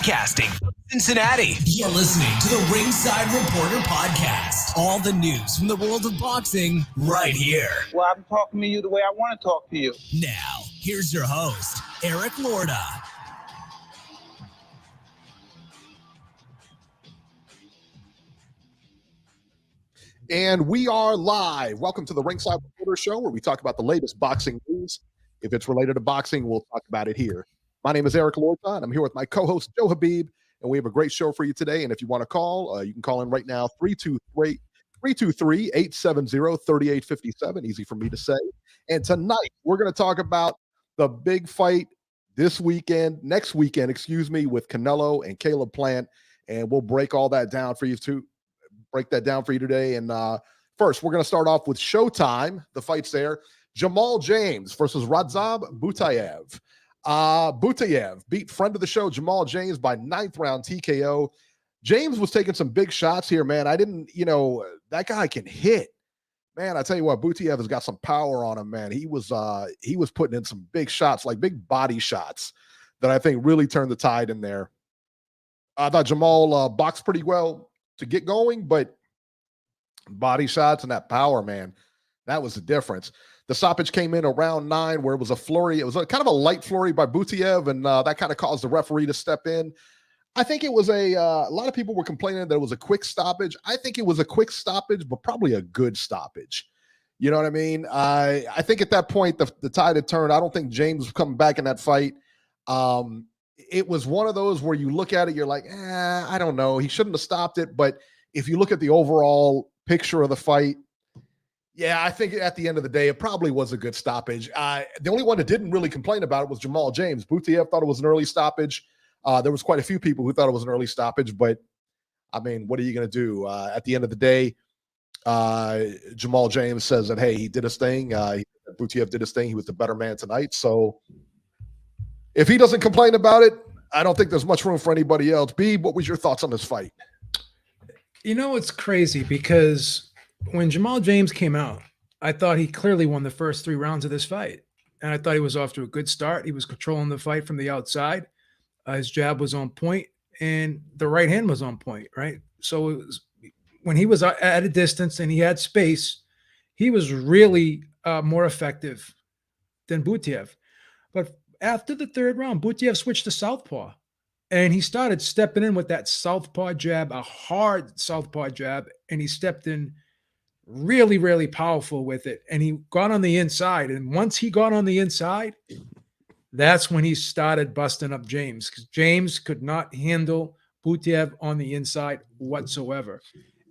Broadcasting from Cincinnati, you're listening to the Ringside Reporter podcast. All the news from the world of boxing right here. Well, I'm talking to you the way I want to talk to you. Now, here's your host, Eric Lorda. And we are live. Welcome to the Ringside Reporter Show, where we talk about the latest boxing news. If it's related to boxing, we'll talk about it here. My name is Eric Lorda, and I'm here with my co-host, Joe Habib, and we have a great show for you today. And if you want to call, you can call in right now, 323-870-3857. Easy for me to say. And tonight, we're going to talk about the big fight next weekend, with Canelo and Caleb Plant, and we'll break all that down for you today. And first, we're going to start off with Showtime. The fight's there. Jamal James versus Radzab Butaev. Butaev beat friend of the show Jamal James by 9th round TKO. James was taking some big shots here, man. That guy can hit. Man, I tell you what, Butaev has got some power on him, man. He was putting in some big shots, like big body shots that I think really turned the tide in there. I thought Jamal boxed pretty well to get going, but body shots and that power, man, that was the difference. The stoppage came in around 9, where it was a flurry. It was kind of a light flurry by Butaev, and that kind of caused the referee to step in. I think it was a lot of people were complaining that it was a quick stoppage. I think it was a quick stoppage, but probably a good stoppage. You know what I mean? I think at that point, the tide had turned. I don't think James was coming back in that fight. It was one of those where you look at it, you're like, I don't know. He shouldn't have stopped it. But if you look at the overall picture of the fight, yeah, I think at the end of the day, it probably was a good stoppage. The only one that didn't really complain about it was Jamal James. Butaev thought it was an early stoppage. There was quite a few people who thought it was an early stoppage, but I mean, what are you going to do? At the end of the day, Jamal James says that, hey, he did his thing. Butaev did his thing. He was the better man tonight. So if he doesn't complain about it, I don't think there's much room for anybody else. B, what was your thoughts on this fight? You know, it's crazy because when Jamal James came out, I thought he clearly won the first 3 rounds of this fight. And I thought he was off to a good start. He was controlling the fight from the outside. His jab was on point, and the right hand was on point, right? So it was, when he was at a distance and he had space, he was really more effective than Butaev. But after the 3rd round, Butaev switched to southpaw, and he started stepping in with that southpaw jab, a hard southpaw jab, and he stepped in really, really powerful with it. And he got on the inside. And once he got on the inside, that's when he started busting up James, because James could not handle Butaev on the inside whatsoever.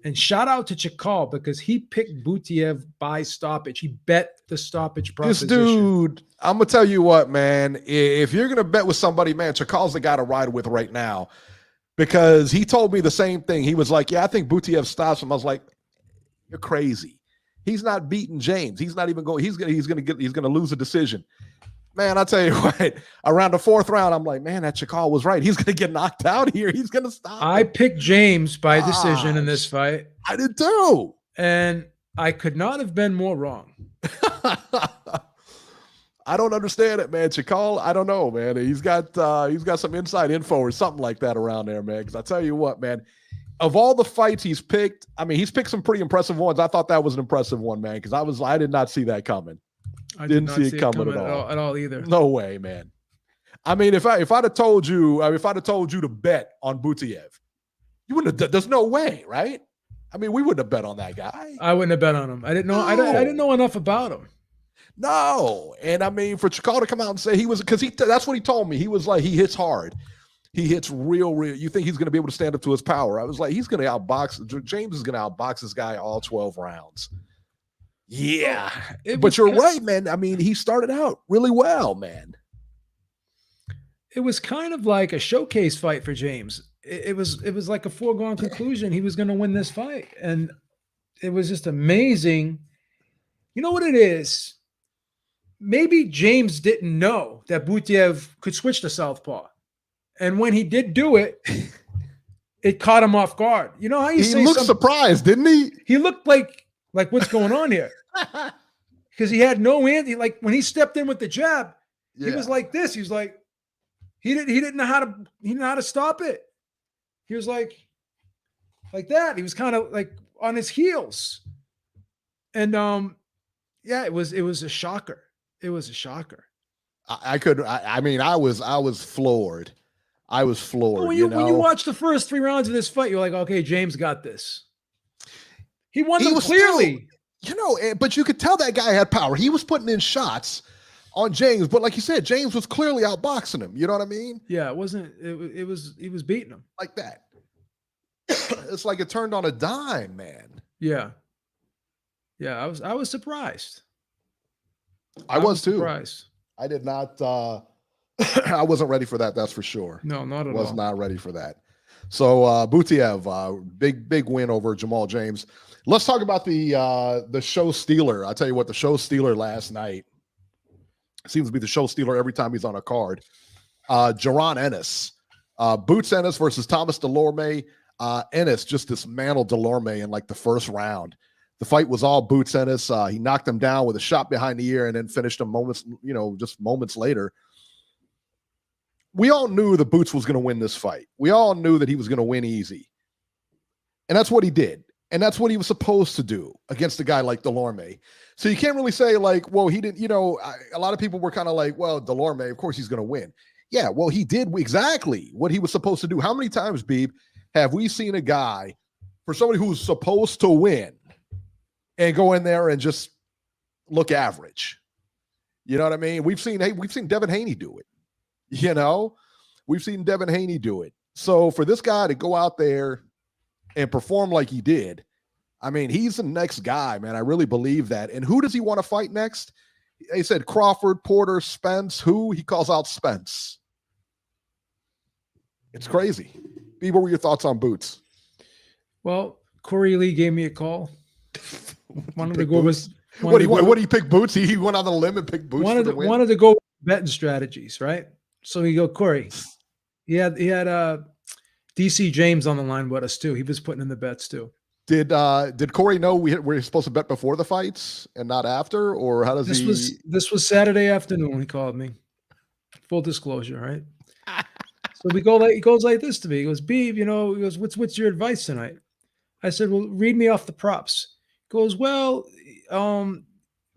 And shout out to Chakal, because he picked Butaev by stoppage. He bet the stoppage proposition. This dude, I'm going to tell you what, man, if you're going to bet with somebody, man, Chakal's the guy to ride with right now, because he told me the same thing. He was like, yeah, I think Butaev stops him. I was like, you're crazy. He's not beating James. He's not even going. He's going to lose a decision. Man, I'll tell you what, around the 4th round, I'm like, man, that Chakal was right. He's going to get knocked out here. He's going to stop. I picked James by decision in this fight. I did too. And I could not have been more wrong. I don't understand it, man. Chakal, I don't know, man. He's got some inside info or something like that around there, man. Because I tell you what, man, of all the fights he's picked, I mean, he's picked some pretty impressive ones. I thought that was an impressive one, man, because I did not see that coming. I didn't see it coming at all either. No way, man. I mean, if I'd have told you, to bet on Butaev, you wouldn't have. There's no way, right? I mean, we wouldn't have bet on that guy. I wouldn't have bet on him. I didn't know. No. I didn't know enough about him. No, and I mean, for Chakal to come out and say he was, because that's what he told me. He was like, he hits hard. He hits real. You think he's going to be able to stand up to his power? I was like, he's going to outbox. James is going to outbox this guy all 12 rounds. Yeah, but you're right, man. I mean, he started out really well, man. It was kind of like a showcase fight for James. It was like a foregone conclusion. He was going to win this fight, and it was just amazing. You know what it is? Maybe James didn't know that Butaev could switch to southpaw, and when he did do it, it caught him off guard. You know how you say he looked surprised, didn't he? He looked like what's going on here? Because he had no answer. Like when he stepped in with the jab, he was like this. He He didn't know how to stop it. He was like that. He was kind of like on his heels. And yeah, it was a shocker. It was a shocker. I was floored. I was floored. When you watch the first 3 rounds of this fight, you're like, okay, James got this. He won them clearly. But you could tell that guy had power. He was putting in shots on James, but like you said, James was clearly outboxing him. You know what I mean? Yeah, it wasn't. It was. He was beating him like that. It's like it turned on a dime, man. Yeah. Yeah, I was surprised. I was too. Surprised. I did not. I wasn't ready for that. That's for sure. No, not at all. Was not ready for that. So Butaev, big win over Jamal James. Let's talk about the show stealer. I tell you what, the show stealer last night seems to be the show stealer every time he's on a card. Jaron Ennis, Boots Ennis versus Thomas Delorme. Ennis just dismantled Delorme in like the first round. The fight was all Boots Ennis. He knocked him down with a shot behind the ear and then finished him just moments later. We all knew the Boots was going to win this fight. We all knew that he was going to win easy. And that's what he did. And that's what he was supposed to do against a guy like Delorme. So you can't really say like, well, he didn't, a lot of people were kind of like, well, Delorme, of course he's going to win. Yeah, well, he did exactly what he was supposed to do. How many times, Beeb, have we seen a guy, for somebody who's supposed to win, and go in there and just look average? You know what I mean? We've seen Devin Haney do it. We've seen Devin Haney do it. So for this guy to go out there and perform like he did, I mean, he's the next guy, man. I really believe that. And who does he want to fight next? They said Crawford, Porter, Spence. Who? He calls out Spence. It's crazy. B, what were your thoughts on Boots? Well, Corey Lee gave me a call. Wanted to go with what do you pick Boots? He went on the limb and picked Boots. Wanted to go with betting strategies, right? So he go, Corey. He had DC James on the line with us too. He was putting in the bets too. Did Corey know we were supposed to bet before the fights and not after, or how does This was Saturday afternoon when he called me. Full disclosure, right? So he goes like this to me. He goes, Beeb, he goes, what's your advice tonight? I said, well, read me off the props. He goes, well,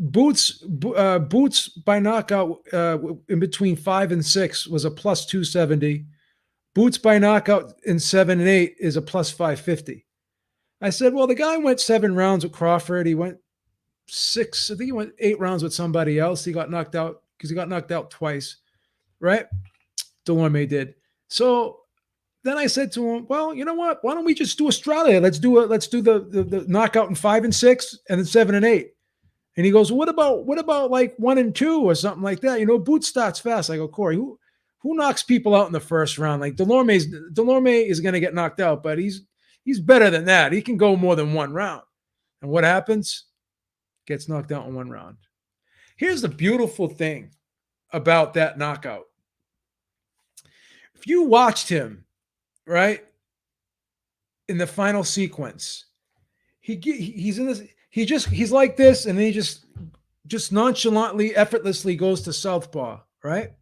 Boots by knockout in between 5 and 6 was a plus 270. Boots by knockout in 7 and 8 is a plus 550. I said, well, the guy went 7 rounds with Crawford. He went 6. I think he went 8 rounds with somebody else. He got knocked out because he got knocked out twice, right? Delorme did. So then I said to him, well, you know what? Why don't we just do Australia? Let's do the knockout in 5 and 6 and then 7 and 8. And he goes, what about like 1 and 2 or something like that? Boots starts fast. I go, Corey, who knocks people out in the first round? Like Delorme is going to get knocked out, but he's better than that. He can go more than 1 round. And what happens? Gets knocked out in 1 round. Here's the beautiful thing about that knockout. If you watched him, right, in the final sequence, he's in this. He's like this, and then he just nonchalantly, effortlessly goes to southpaw, right?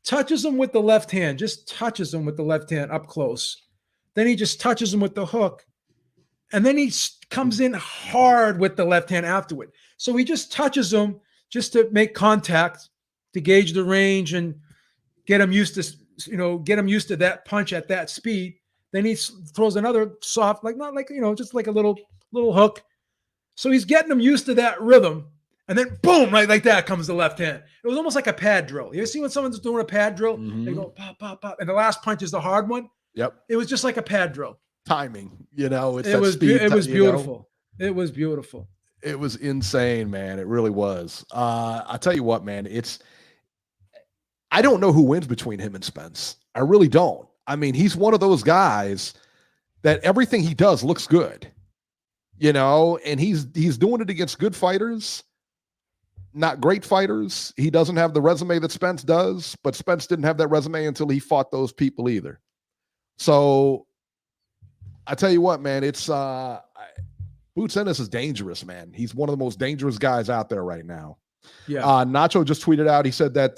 Touches him with the left hand, just touches him with the left hand up close. Then he just touches him with the hook, and then he comes in hard with the left hand afterward. So he just touches him just to make contact, to gauge the range and get him used to that punch at that speed. Then he throws another soft, just like a little hook. So he's getting him used to that rhythm. And then boom, right like that comes the left hand. It was almost like a pad drill. You ever see when someone's doing a pad drill? Mm-hmm. They go pop, pop, pop. And the last punch is the hard one. Yep. It was just like a pad drill. Timing, it was beautiful. It was beautiful. It was insane, man. It really was. I'll tell you what, man, I don't know who wins between him and Spence. I really don't. I mean, he's one of those guys that everything he does looks good, and he's doing it against good fighters, not great fighters. He doesn't have the resume that Spence does, but Spence didn't have that resume until he fought those people either. So I tell you what, man, it's Boots Ennis is dangerous, man. He's one of the most dangerous guys out there right now. Yeah. Nacho just tweeted out. He said that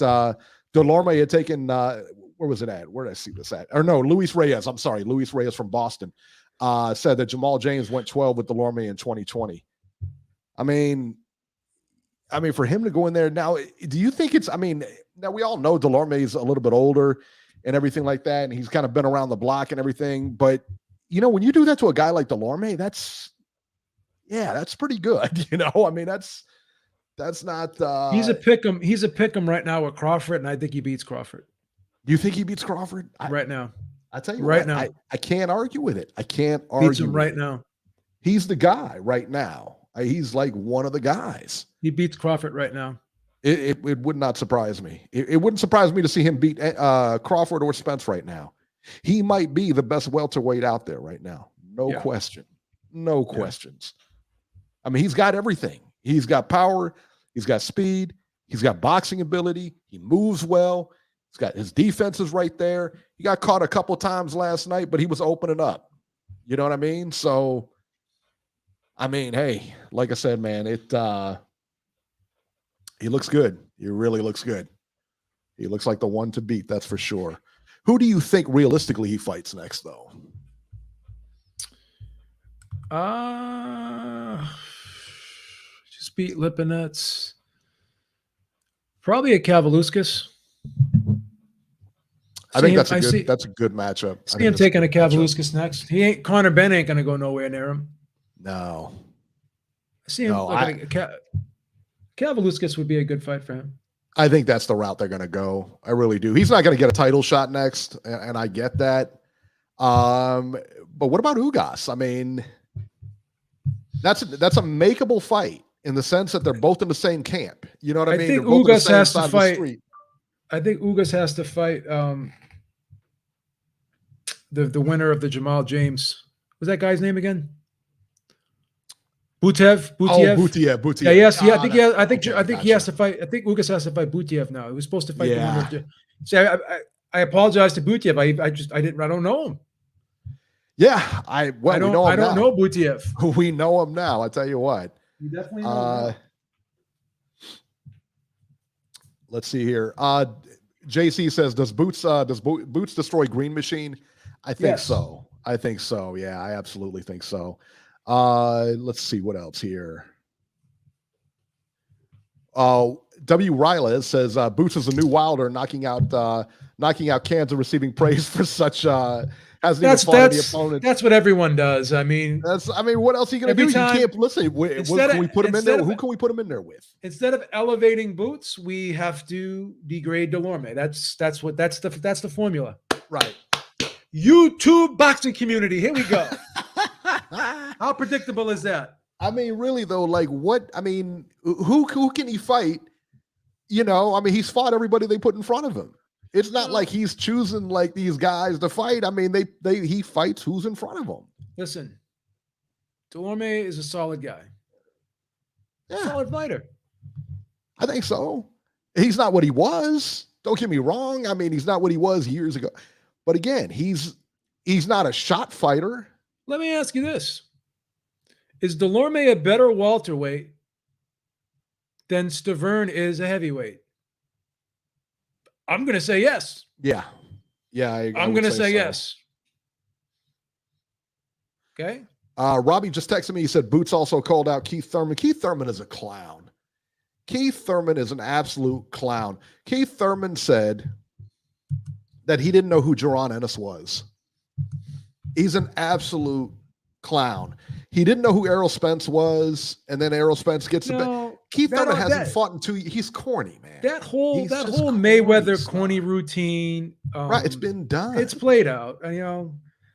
Delorme had taken, where was it at? Where did I see this at? Or no, Luis Reyes. I'm sorry, Luis Reyes from Boston said that Jamal James went 12 with Delorme in 2020. I mean, for him to go in there now, do you think it's? I mean, now we all know Delorme is a little bit older and everything like that, and he's kind of been around the block and everything. But when you do that to a guy like Delorme, that's pretty good. I mean, that's not. He's a pick'em. He's a pick'em right now with Crawford, and I think he beats Crawford. Do you think he beats Crawford right now? I tell you right what, now, I can't argue with it. I can't argue. Beats him right now. He's the guy right now. He's like one of the guys. He beats Crawford right now. It would not surprise me. It wouldn't surprise me to see him beat Crawford or Spence right now. He might be the best welterweight out there right now. No question. No questions. I mean, he's got everything. He's got power. He's got speed. He's got boxing ability. He moves well. He's got his defense is right there. He got caught a couple times last night, but he was opening up. You know what I mean? So, I mean, hey, like I said, man, he looks good. He really looks good. He looks like the one to beat, that's for sure. Who do you think realistically he fights next, though? Just beat Lipinets. Probably a Kavaluskas. I think that's a good matchup. See him taking a Kavaluskas next. Conor Benn ain't going to go nowhere near him. No. I see him. Kavaluskas would be a good fight for him. I think that's the route they're going to go. I really do. He's not going to get a title shot next, and I get that. But what about Ugas? I mean, that's a makeable fight in the sense that they're both in the same camp. You know what I mean? I think Ugas has to fight. I think Ugas has to fight the winner of the Jamal James. What's that guy's name again? Butaev. Oh, Butaev. Yeah, yes, yeah. I think he has to fight. I think Ugas has to fight Butaev now. He was supposed to fight the winner. So I apologize to Butaev. I don't know him. Yeah, I don't know Butaev. We know him now. I tell you what. You definitely know him. Let's see here. JC says, does Boots destroy Green Machine? I think so. Yeah, I absolutely think so. Let's see what else here. W. Riley says Boots is a new Wilder, knocking out cans and receiving praise for such hasn't even fought the opponent. That's what everyone does. I mean, what else are you gonna do? You can't listen. Can we put him in there? Who can we put him in there with? Instead of elevating Boots, we have to degrade Delorme. That's the formula. Right. YouTube boxing community. Here we go. How predictable is that? I mean, really though, like what? I mean, who can he fight? He's fought everybody they put in front of him. It's not like he's choosing like these guys to fight. I mean, he fights who's in front of him. Listen, Delorme is a solid guy. Yeah. Solid fighter. I think so. He's not what he was. Don't get me wrong. I mean, he's not what he was years ago. But again, he's not a shot fighter. Let me ask you this. Is Delorme a better welterweight than Stavern is a heavyweight? I'm going to say yes. Yeah. I'm going to say yes. Okay. Robbie just texted me. He said Boots also called out Keith Thurman. Keith Thurman is a clown. Keith Thurman is an absolute clown. Keith Thurman said that he didn't know who Jaron Ennis was. He's an absolute clown. He didn't know who Errol Spence was, and then Errol Spence gets the best. Keith Thurman hasn't fought in 2 years. He's corny, man. That whole Mayweather corny routine. Right, it's been done. It's played out.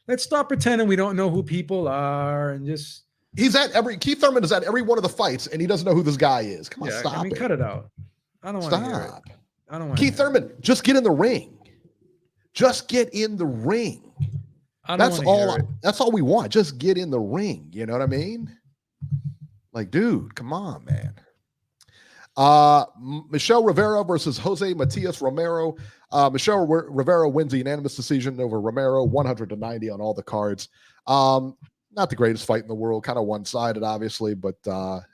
Let's stop pretending we don't know who people are and just. Keith Thurman is at every one of the fights, and he doesn't know who this guy is. Come on, stop it. Cut it out. I don't want to hear it. I don't want. Keith Thurman, just get in the ring. Just get in the ring. That's all we want. Just get in the ring. You know what I mean? Like, dude, come on, man. Michelle Rivera versus Jose Matias Romero. Michelle Rivera wins the unanimous decision over Romero, 100-90 on all the cards. Not the greatest fight in the world, kind of one-sided, obviously, but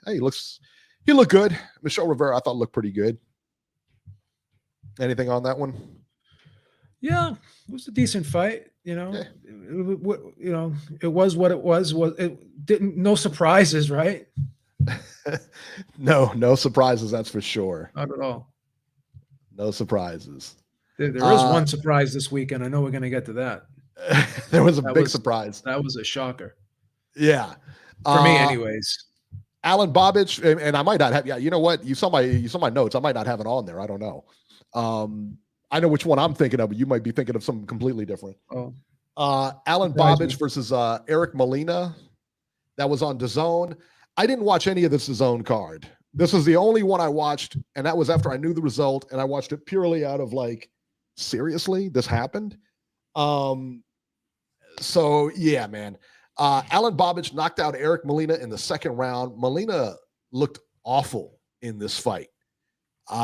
hey, he looked good. Michelle Rivera, I thought looked pretty good. Anything on that one? Yeah, it was a decent fight. Yeah. It was what it was. It didn't no surprises, right? No surprises, that's for sure. Not at all. No surprises. There is one surprise this weekend. I know we're going to get to that. There was a big surprise. That was a shocker. Yeah. For me, anyways. Alan Bobich, and I might not have. Yeah, you know what? You saw my notes. I might not have it on there. I don't know. I know which one I'm thinking of, but you might be thinking of something completely different. Oh. Alan Bobich versus Eric Molina. That was on DAZN. I didn't watch any of this DAZN card. This was the only one I watched, and that was after I knew the result, and I watched it purely out of like, seriously, this happened. So yeah, man. Alan Bobich knocked out Eric Molina in the second round. Molina looked awful in this fight.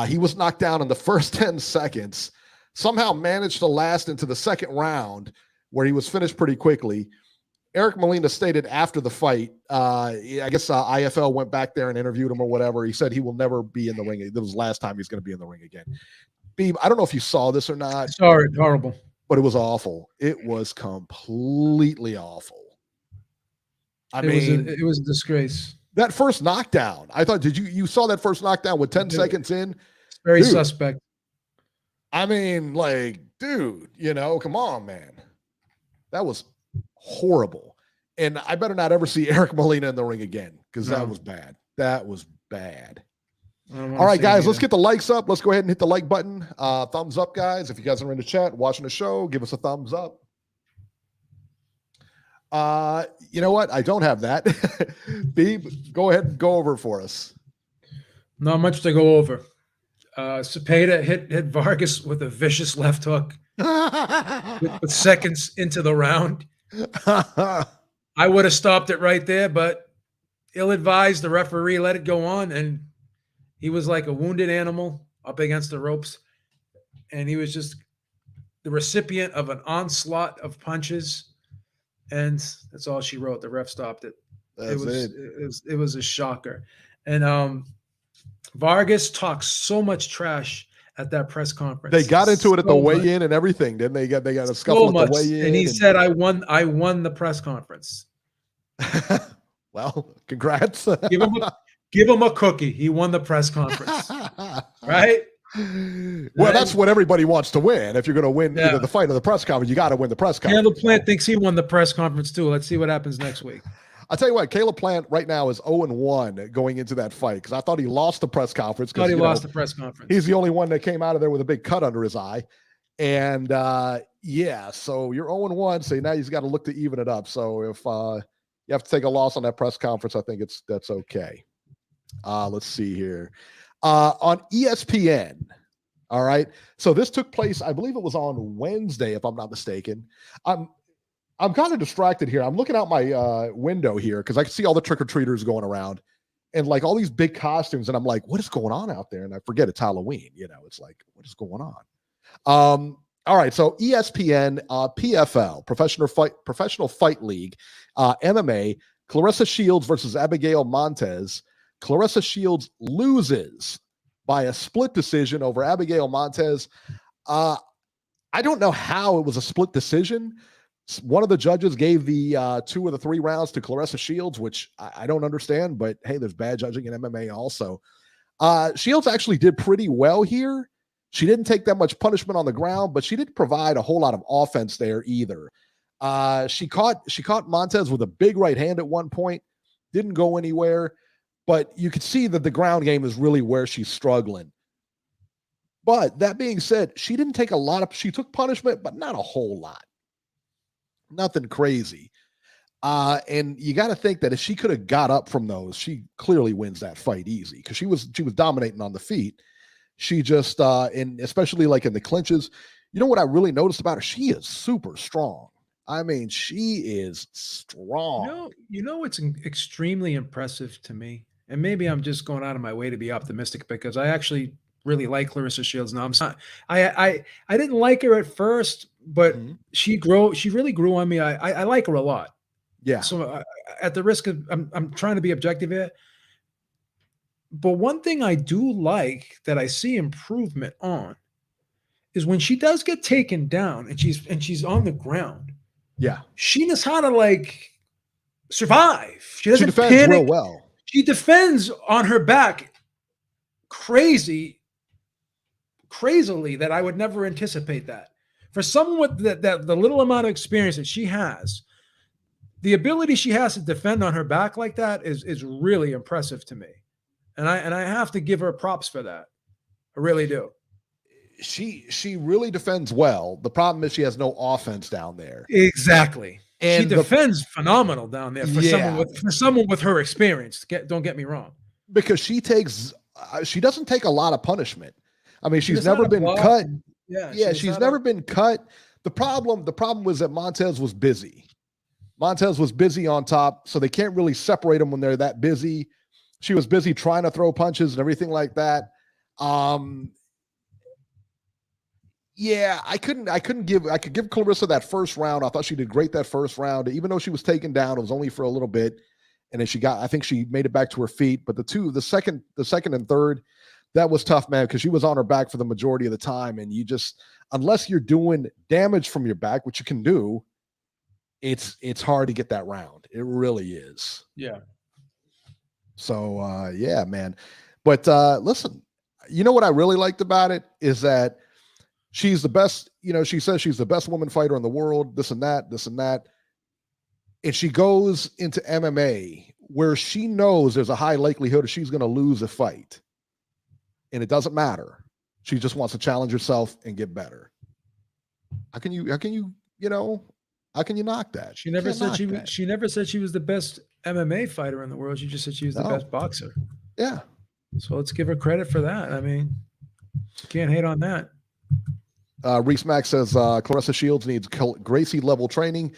He was knocked down in the first 10 seconds, somehow managed to last into the second round where he was finished pretty quickly. Eric Molina stated after the fight, I guess IFL went back there and interviewed him or whatever. He said he will never be in the ring. It was the last time he's going to be in the ring again. Beeb, I don't know if you saw this or not. Sorry, horrible. But it was awful. It was completely awful. It was a disgrace. That first knockdown, I thought, you saw that first knockdown with 10 seconds in? It's very suspect. I mean, like, dude, come on, man. That was horrible. And I better not ever see Eric Molina in the ring again because that was bad. That was bad. All right, guys, let's get the likes up. Let's go ahead and hit the like button. Thumbs up, guys. If you guys are in the chat watching the show, give us a thumbs up. You know what? I don't have that. Beeb, go ahead and go over for us. Not much to go over. Cepeda hit Vargas with a vicious left hook with seconds into the round. I would have stopped it right there, but ill-advised, the referee let it go on, and he was like a wounded animal up against the ropes, and he was just the recipient of an onslaught of punches. And that's all she wrote. The ref stopped it. It was a shocker. And Vargas talks so much trash at that press conference. They got into it at the weigh-in and everything. Then they got a scuffle at the weigh-in. And he said, "I won the press conference." Well, congrats. Give him a cookie. He won the press conference. Right? Well, that's what everybody wants to win. If you're going to win either the fight or the press conference, you got to win the press conference. Caleb Plant thinks he won the press conference too. Let's see what happens next week. I'll tell you what, Caleb Plant right now is 0-1 going into that fight because I thought he lost the press conference. Thought he lost the press conference. He's the only one that came out of there with a big cut under his eye. And so you're 0-1, so now he's got to look to even it up. So if you have to take a loss on that press conference, I think that's okay. Let's see here. On ESPN, all right. So this took place, I believe it was on Wednesday, if I'm not mistaken. I'm kind of distracted here. I'm looking out my window here because I can see all the trick-or-treaters going around and like all these big costumes. And I'm like, what is going on out there? And I forget it's Halloween. It's like, what is going on? All right. So ESPN, PFL, Professional Fight League, MMA, Claressa Shields versus Abigail Montez. Claressa Shields loses by a split decision over Abigail Montez. I don't know how it was a split decision. One of the judges gave the 2 of the 3 rounds to Claressa Shields, which I don't understand, but hey, there's bad judging in MMA also. Shields actually did pretty well here. She didn't take that much punishment on the ground, but she didn't provide a whole lot of offense there either. She caught Montez with a big right hand at one point, didn't go anywhere, but you could see that the ground game is really where she's struggling. But that being said, she didn't take she took punishment, but not a whole lot. Nothing crazy. And you got to think that if she could have got up from those, she clearly wins that fight easy because she was dominating on the feet. She just, and especially like in the clinches, what I really noticed about her? She is super strong. I mean, she is strong. What's extremely impressive to me, and maybe I'm just going out of my way to be optimistic because I actually really like Claressa Shields now. I didn't like her at first, but she really grew on me. I like her a lot. Yeah. So at the risk of, I'm trying to be objective here. But one thing I do like that I see improvement on is when she does get taken down and she's on the ground. Yeah. She knows how to like survive. She She doesn't defends panic. real well. She defends on her back crazily that I would never anticipate that. For someone with the little amount of experience that she has, the ability she has to defend on her back like that is really impressive to me. And I have to give her props for that. I really do. She really defends well. The problem is she has no offense down there. Exactly. And she defends phenomenal down there for someone with her experience. Don't get me wrong. Because she doesn't take a lot of punishment. I mean, she's never been cut. She's never been cut. The problem was that Montez was busy. Montez was busy on top, so they can't really separate them when they're that busy. She was busy trying to throw punches and everything like that. I could give Claressa that first round. I thought she did great that first round, even though she was taken down. It was only for a little bit, and then I think she made it back to her feet. But the second and third, that was tough, man, because she was on her back for the majority of the time, and you just, unless you're doing damage from your back, which you can do, it's hard to get that round. It really is. Yeah. So yeah, man. But listen, you know what I really liked about it is that she's the best, she says she's the best woman fighter in the world, this and that. And she goes into MMA where she knows there's a high likelihood she's going to lose a fight. And it doesn't matter. She just wants to challenge herself and get better. How can you knock that? She never said she was the best MMA fighter in the world. She just said she was the best boxer. Yeah. So let's give her credit for that. I mean, can't hate on that. Reese Mack says Claressa Shields needs Gracie level training.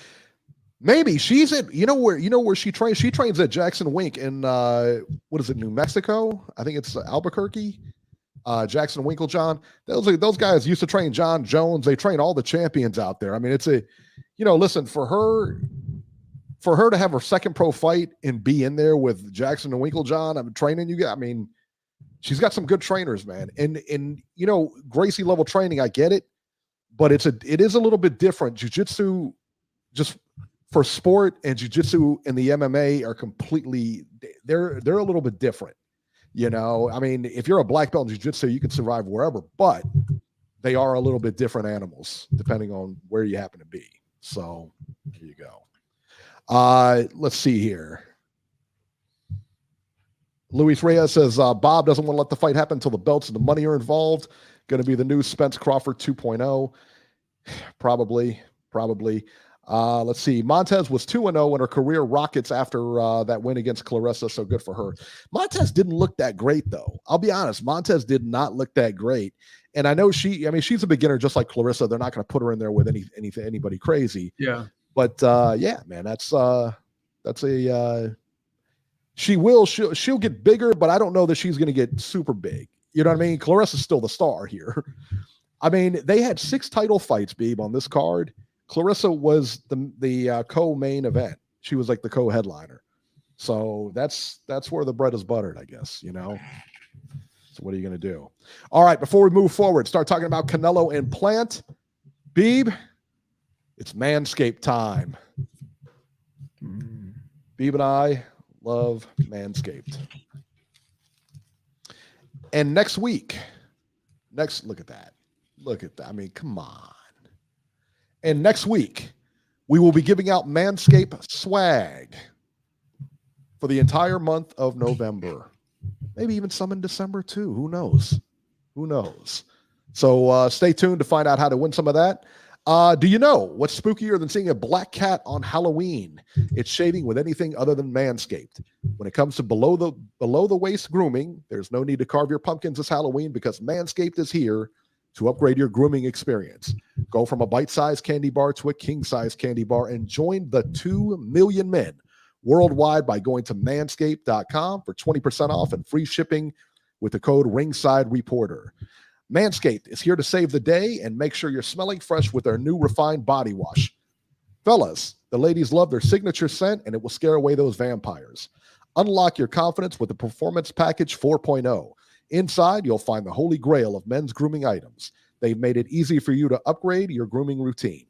Maybe she's at where she trains. She trains at Jackson Wink in New Mexico? I think it's Albuquerque. Jackson Winklejohn. Those guys used to train John Jones. They train all the champions out there. I mean, it's listen, for her to have her second pro fight and be in there with Jackson and Winklejohn, I'm training you guys. I mean, she's got some good trainers, man. And Gracie level training, I get it, but it is a little bit different. Jiu-jitsu, just for sport, and jiu-jitsu and the MMA are completely, they're a little bit different. I mean, if you're a black belt in jiu-jitsu, you can survive wherever, but they are a little bit different animals depending on where you happen to be. So there you go. Let's see here. Luis Reyes says, Bob doesn't want to let the fight happen until the belts and the money are involved. Going to be the new Spence Crawford 2.0. Probably. Let's see. Montez was 2-0 in her career rockets after that win against Claressa, so good for her. Montez didn't look that great, though. I'll be honest. Montez did not look that great. And I know she's a beginner just like Claressa. They're not going to put her in there with anybody crazy. Yeah. But yeah, man, she'll get bigger, but I don't know that she's going to get super big. You know what I mean? Claressa's still the star here. I mean, they had 6 title fights, Beeb, on this card. Claressa was the co-main event. She was like the co-headliner. So that's where the bread is buttered, I guess, So what are you going to do? All right, before we move forward, start talking about Canelo and Plant. Beeb, it's Manscaped time. Beeb and I love Manscaped. And next week, look at that. I mean, come on. And next week, we will be giving out Manscaped swag for the entire month of November. Maybe even some in December too. Who knows? So stay tuned to find out how to win some of that. Do you know what's spookier than seeing a black cat on Halloween? It's shaving with anything other than Manscaped. When it comes to below the waist grooming, there's no need to carve your pumpkins this Halloween because Manscaped is here to upgrade your grooming experience. Go from a bite-sized candy bar to a king-sized candy bar and join the 2 million men worldwide by going to manscaped.com for 20% off and free shipping with the code Ringside Reporter. Manscaped is here to save the day and make sure you're smelling fresh with their new refined body wash. Fellas, the ladies love their signature scent and it will scare away those vampires. Unlock your confidence with the Performance Package 4.0. Inside, you'll find the holy grail of men's grooming items. They've made it easy for you to upgrade your grooming routine.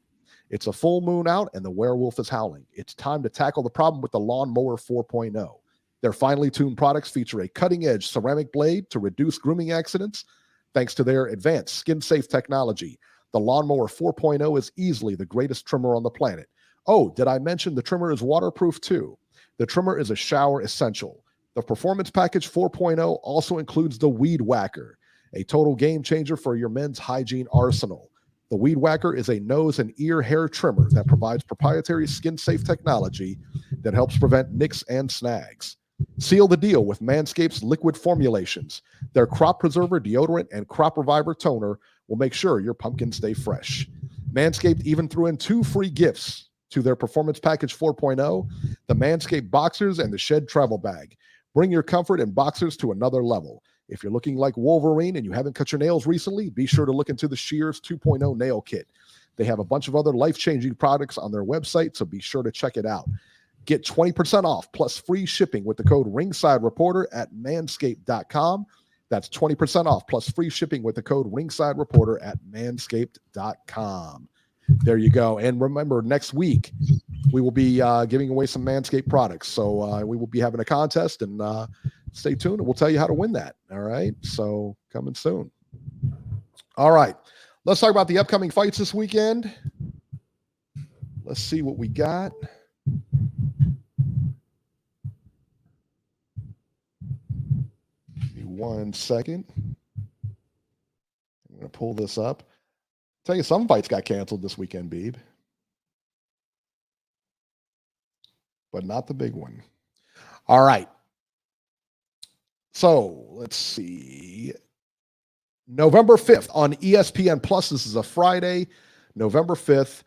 It's a full moon out and the werewolf is howling. It's time to tackle the problem with the Lawnmower 4.0. Their finely tuned products feature a cutting-edge ceramic blade to reduce grooming accidents. Thanks to their advanced skin-safe technology, the Lawnmower 4.0 is easily the greatest trimmer on the planet. Oh, did I mention the trimmer is waterproof too? The trimmer is a shower essential. The Performance Package 4.0 also includes the Weed Whacker, a total game changer for your men's hygiene arsenal. The Weed Whacker is a nose and ear hair trimmer that provides proprietary skin-safe technology that helps prevent nicks and snags. Seal the deal with Manscaped's liquid formulations. Their Crop Preserver deodorant and Crop Reviver toner will make sure your pumpkins stay fresh. Manscaped even threw in 2 free gifts to their Performance Package 4.0, the Manscaped Boxers and the Shed Travel Bag. Bring your comfort in boxers to another level. If you're looking like Wolverine and you haven't cut your nails recently, be sure to look into the Shears 2.0 Nail Kit. They have a bunch of other life-changing products on their website, so be sure to check it out. Get 20% off plus free shipping with the code Ringside Reporter at manscaped.com. That's 20% off plus free shipping with the code Ringside Reporter at manscaped.com. There you go. And remember, next week, we will be giving away some Manscaped products. So we will be having a contest, and stay tuned, and we'll tell you how to win that. All right? So coming soon. All right. Let's talk about the upcoming fights this weekend. Let's see what we got. Give me 1 second. I'm going to pull this up. Tell you, some fights got canceled this weekend, Beeb. But not the big one. All right. So let's see. November 5th on ESPN Plus. This is a Friday, November 5th.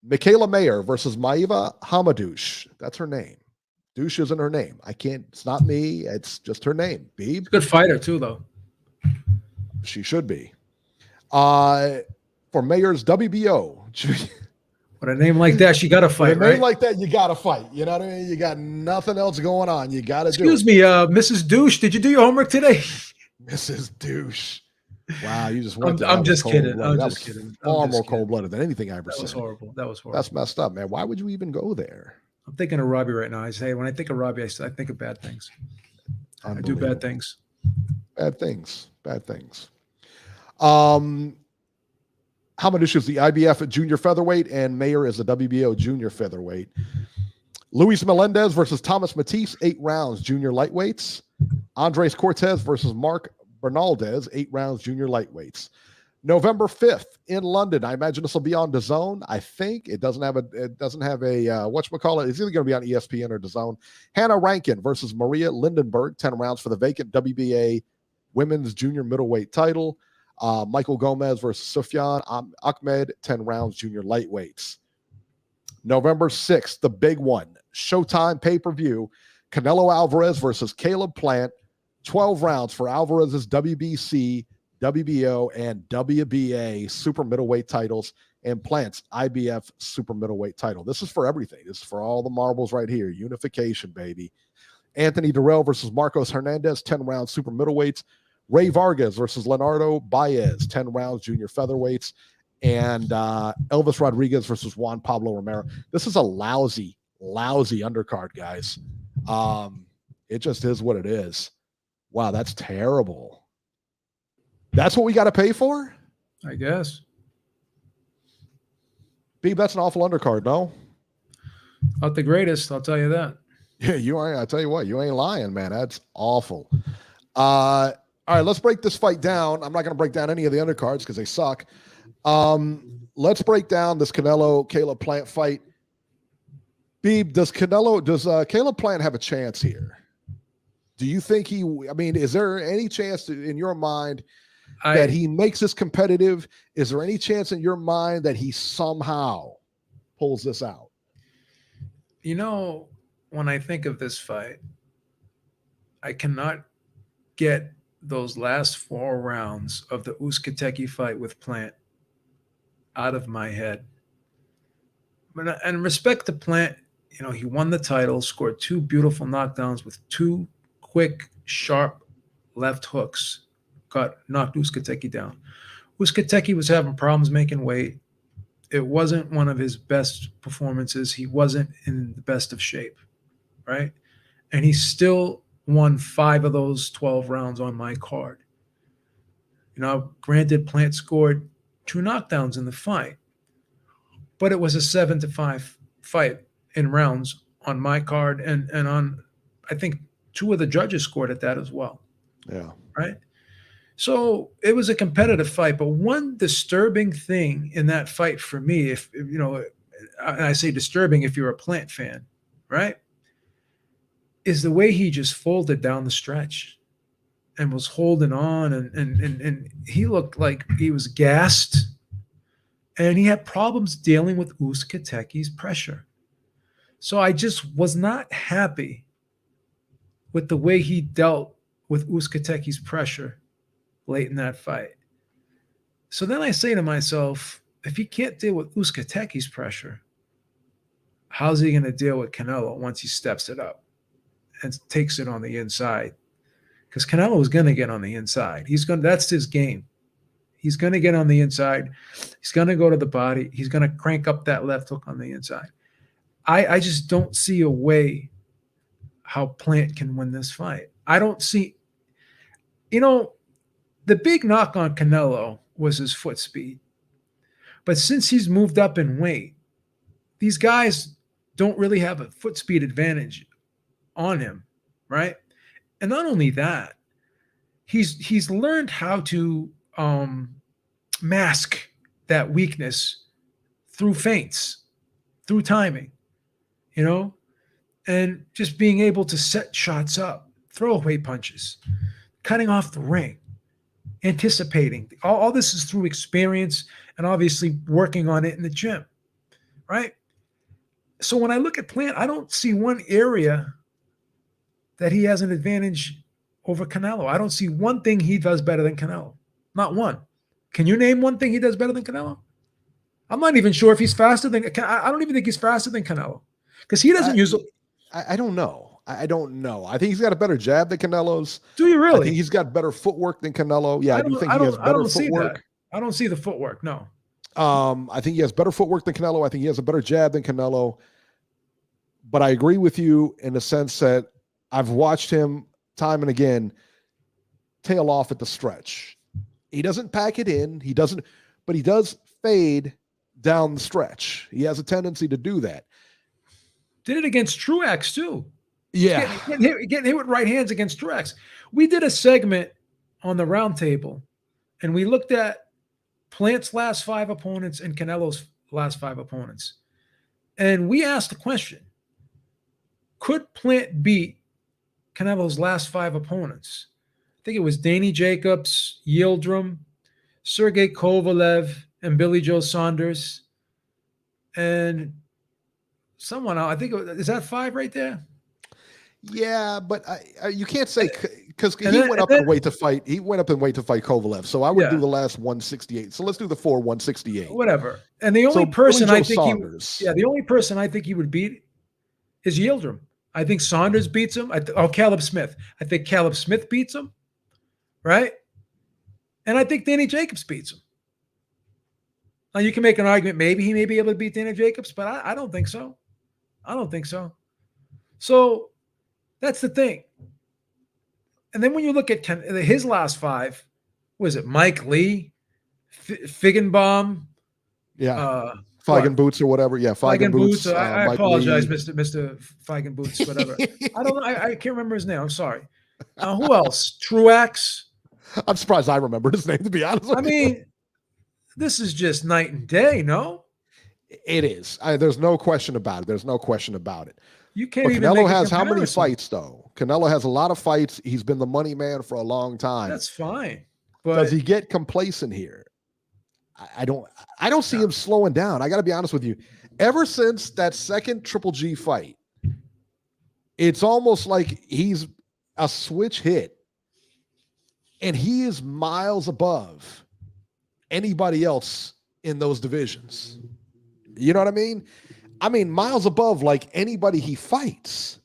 Michaela Mayer versus Maiva Hamadouche. That's her name. Douche isn't her name. It's not me. It's just her name. Beeb. Good fighter, too, though. She should be. For Mayer's WBO. With a name like that, she got to fight, With a right? name like that, you got to fight. You know what I mean? You got nothing else going on. You got to do it. Excuse me, Mrs. Douche, did you do your homework today? Mrs. Douche. Wow, you just went I'm just kidding. I'm just kidding. Far more cold-blooded than anything I ever said. That was horrible. That was horrible. That's messed up, man. Why would you even go there? I'm thinking of Robbie right now. I say, when I think of Robbie, I think of bad things. I do bad things. Bad things. Bad things. Hamadouche is the IBF junior featherweight, and Mayer is the WBO junior featherweight. Luis Melendez versus Thomas Matisse, 8 rounds, junior lightweights. Andres Cortez versus Mark Bernaldez, 8 rounds, junior lightweights. November 5th in London. I imagine this will be on DAZN. I think it doesn't have a whatchamacallit. It's either going to be on ESPN or DAZN. Hannah Rankin versus Maria Lindenberg, 10 rounds for the vacant WBA women's junior middleweight title. Michael Gomez versus Sufyan Ahmed, 10 rounds, junior lightweights. November 6th, the big one. Showtime pay-per-view. Canelo Alvarez versus Caleb Plant, 12 rounds for Alvarez's WBC, WBO, and WBA super middleweight titles, and Plant's IBF super middleweight title. This is for everything. This is for all the marbles right here. Unification, baby. Anthony Durrell versus Marcos Hernandez, 10 rounds super middleweights. Ray Vargas versus Leonardo Baez, 10 rounds junior featherweights. And Elvis Rodriguez versus Juan Pablo Romero. This is a lousy undercard, guys. It just is what it is. Wow, that's terrible. That's what we got to pay for? I guess. Beeb, that's an awful undercard, no? Not the greatest, I'll tell you that. Yeah, you ain't. I tell you what, you ain't lying, man. That's awful. All right, let's break this fight down. I'm not going to break down any of the undercards because they suck. Let's break down this Canelo-Caleb Plant fight. Beeb, does Caleb Plant have a chance here? Do you think is there any chance in your mind that he makes this competitive? Is there any chance in your mind that he somehow pulls this out? You know, when I think of this fight, I cannot get those last 4 rounds of the Uzcategui fight with Plant out of my head. But and respect to Plant, you know, he won the title, scored 2 beautiful knockdowns with 2 quick, sharp left hooks, knocked Uzcategui down. Uzcategui was having problems making weight. It wasn't one of his best performances. He wasn't in the best of shape, right? And he still won 5 of those 12 rounds on my card. Granted, Plant scored 2 knockdowns in the fight, but it was a 7-5 fight in rounds on my card, and on, I think 2 of the judges scored at that as well. Yeah. Right. So it was a competitive fight, but one disturbing thing in that fight for me, if and I say disturbing if you're a Plant fan, right, is the way he just folded down the stretch and was holding on, and he looked like he was gassed, and he had problems dealing with Uzcategui's pressure. So I just was not happy with the way he dealt with Uzcategui's pressure late in that fight. So then I say to myself, if he can't deal with Uzcategui's pressure, how's he going to deal with Canelo once he steps it up and takes it on the inside? Because Canelo is going to get on the inside. That's his game. He's going to get on the inside. He's going to go to the body. He's going to crank up that left hook on the inside. I just don't see a way how Plant can win this fight. I don't see, the big knock on Canelo was his foot speed. But since he's moved up in weight, these guys don't really have a foot speed advantage on him, right? And not only that, he's learned how to mask that weakness through feints, through timing, and just being able to set shots up, throw away punches, cutting off the ring, anticipating. All this is through experience and obviously working on it in the gym, right? So when I look at Plant, I don't see one area that he has an advantage over Canelo. I don't see one thing he does better than Canelo. Not one. Can you name one thing he does better than Canelo? I'm not even sure if he's faster than. I don't even think he's faster than Canelo, because he doesn't use. I don't know. I don't know. I think he's got a better jab than Canelo's. Do you really? I think he's got better footwork than Canelo. Yeah, I do think he has better footwork. I don't see the footwork. No. I think he has better footwork than Canelo. I think he has a better jab than Canelo. But I agree with you in the sense that I've watched him time and again tail off at the stretch. He doesn't pack it in. He doesn't, but he does fade down the stretch. He has a tendency to do that. Did it against Truex too. Yeah. Getting hit with right hands against Truex. We did a segment on the round table, and we looked at Plant's last 5 opponents and Canelo's last 5 opponents. And we asked the question, could Plant beat Canelo's last 5 opponents? I think it was Danny Jacobs, Yildirim, Sergey Kovalev, and Billy Joe Saunders. And someone else, I think, is that 5 right there? Yeah, but you can't say, because he went up in weight to fight. He went up in weight to fight Kovalev. So I would do the last 168. So let's do the 4 168. Whatever. And the only person I think the only person I think he would beat is Yildirim. I think Saunders beats him. Caleb Smith. I think Caleb Smith beats him, right? And I think Danny Jacobs beats him. Now you can make an argument. Maybe he may be able to beat Danny Jacobs, but I don't think so. I don't think so. So that's the thing. And then when you look at his last 5, was it Mike Lee, Feigenbaum? Yeah. Feigen Boots or whatever. Yeah, Feigen Boots. I apologize, Mr. Feigen Boots, whatever. I don't know. I can't remember his name. I'm sorry. Who else? Truex. I'm surprised I remember his name, to be honest with you. I mean, this is just night and day, no? It is. There's no question about it. There's no question about it. You can't even Canelo has how many fights, though? Canelo has a lot of fights. He's been the money man for a long time. That's fine. But does he get complacent here? I don't see him slowing down. I got to be honest with you. Ever since that second Triple G fight, it's almost like he's a switch hit, and he is miles above anybody else in those divisions. You know what I mean? I mean, miles above like anybody he fights.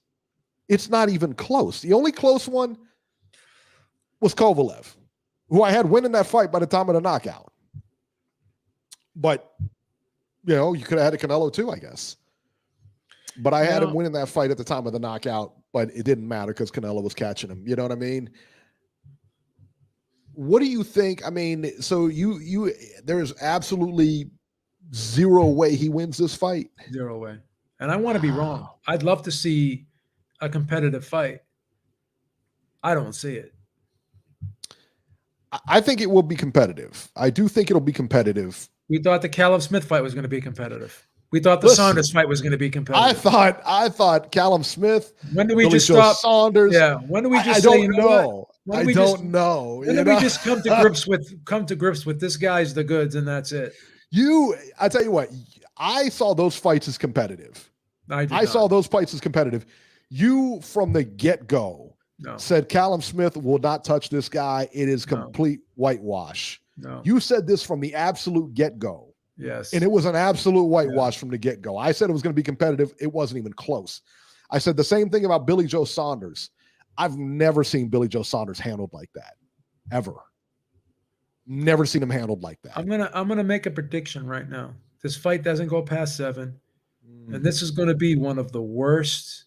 It's not even close. The only close one was Kovalev, who I had winning that fight by the time of the knockout. But, you could have had a Canelo too, I guess. But I had him winning that fight at the time of the knockout, but it didn't matter because Canelo was catching him. You know what I mean? What do you think? I mean, so there's absolutely zero way he wins this fight. Zero way. And I want to be wrong. I'd love to see a competitive fight. I don't see it. I think it will be competitive. I do think it'll be competitive. We thought the Callum Smith fight was going to be competitive. We thought the Saunders fight was going to be competitive. I thought Callum Smith. When do we just stop? Saunders. Yeah. When do we just I don't know. When I don't know. When do we just come to grips with this guy's the goods and that's it? I tell you what, I saw those fights as competitive. I saw those fights as competitive. You from the get-go said Callum Smith will not touch this guy. It is complete whitewash. No. You said this from the absolute get-go. Yes. And it was an absolute whitewash from the get-go. I said it was going to be competitive. It wasn't even close. I said the same thing about Billy Joe Saunders. I've never seen Billy Joe Saunders handled like that. Ever. Never seen him handled like that. I'm gonna make a prediction right now. This fight doesn't go past 7. And this is going to be one of the worst,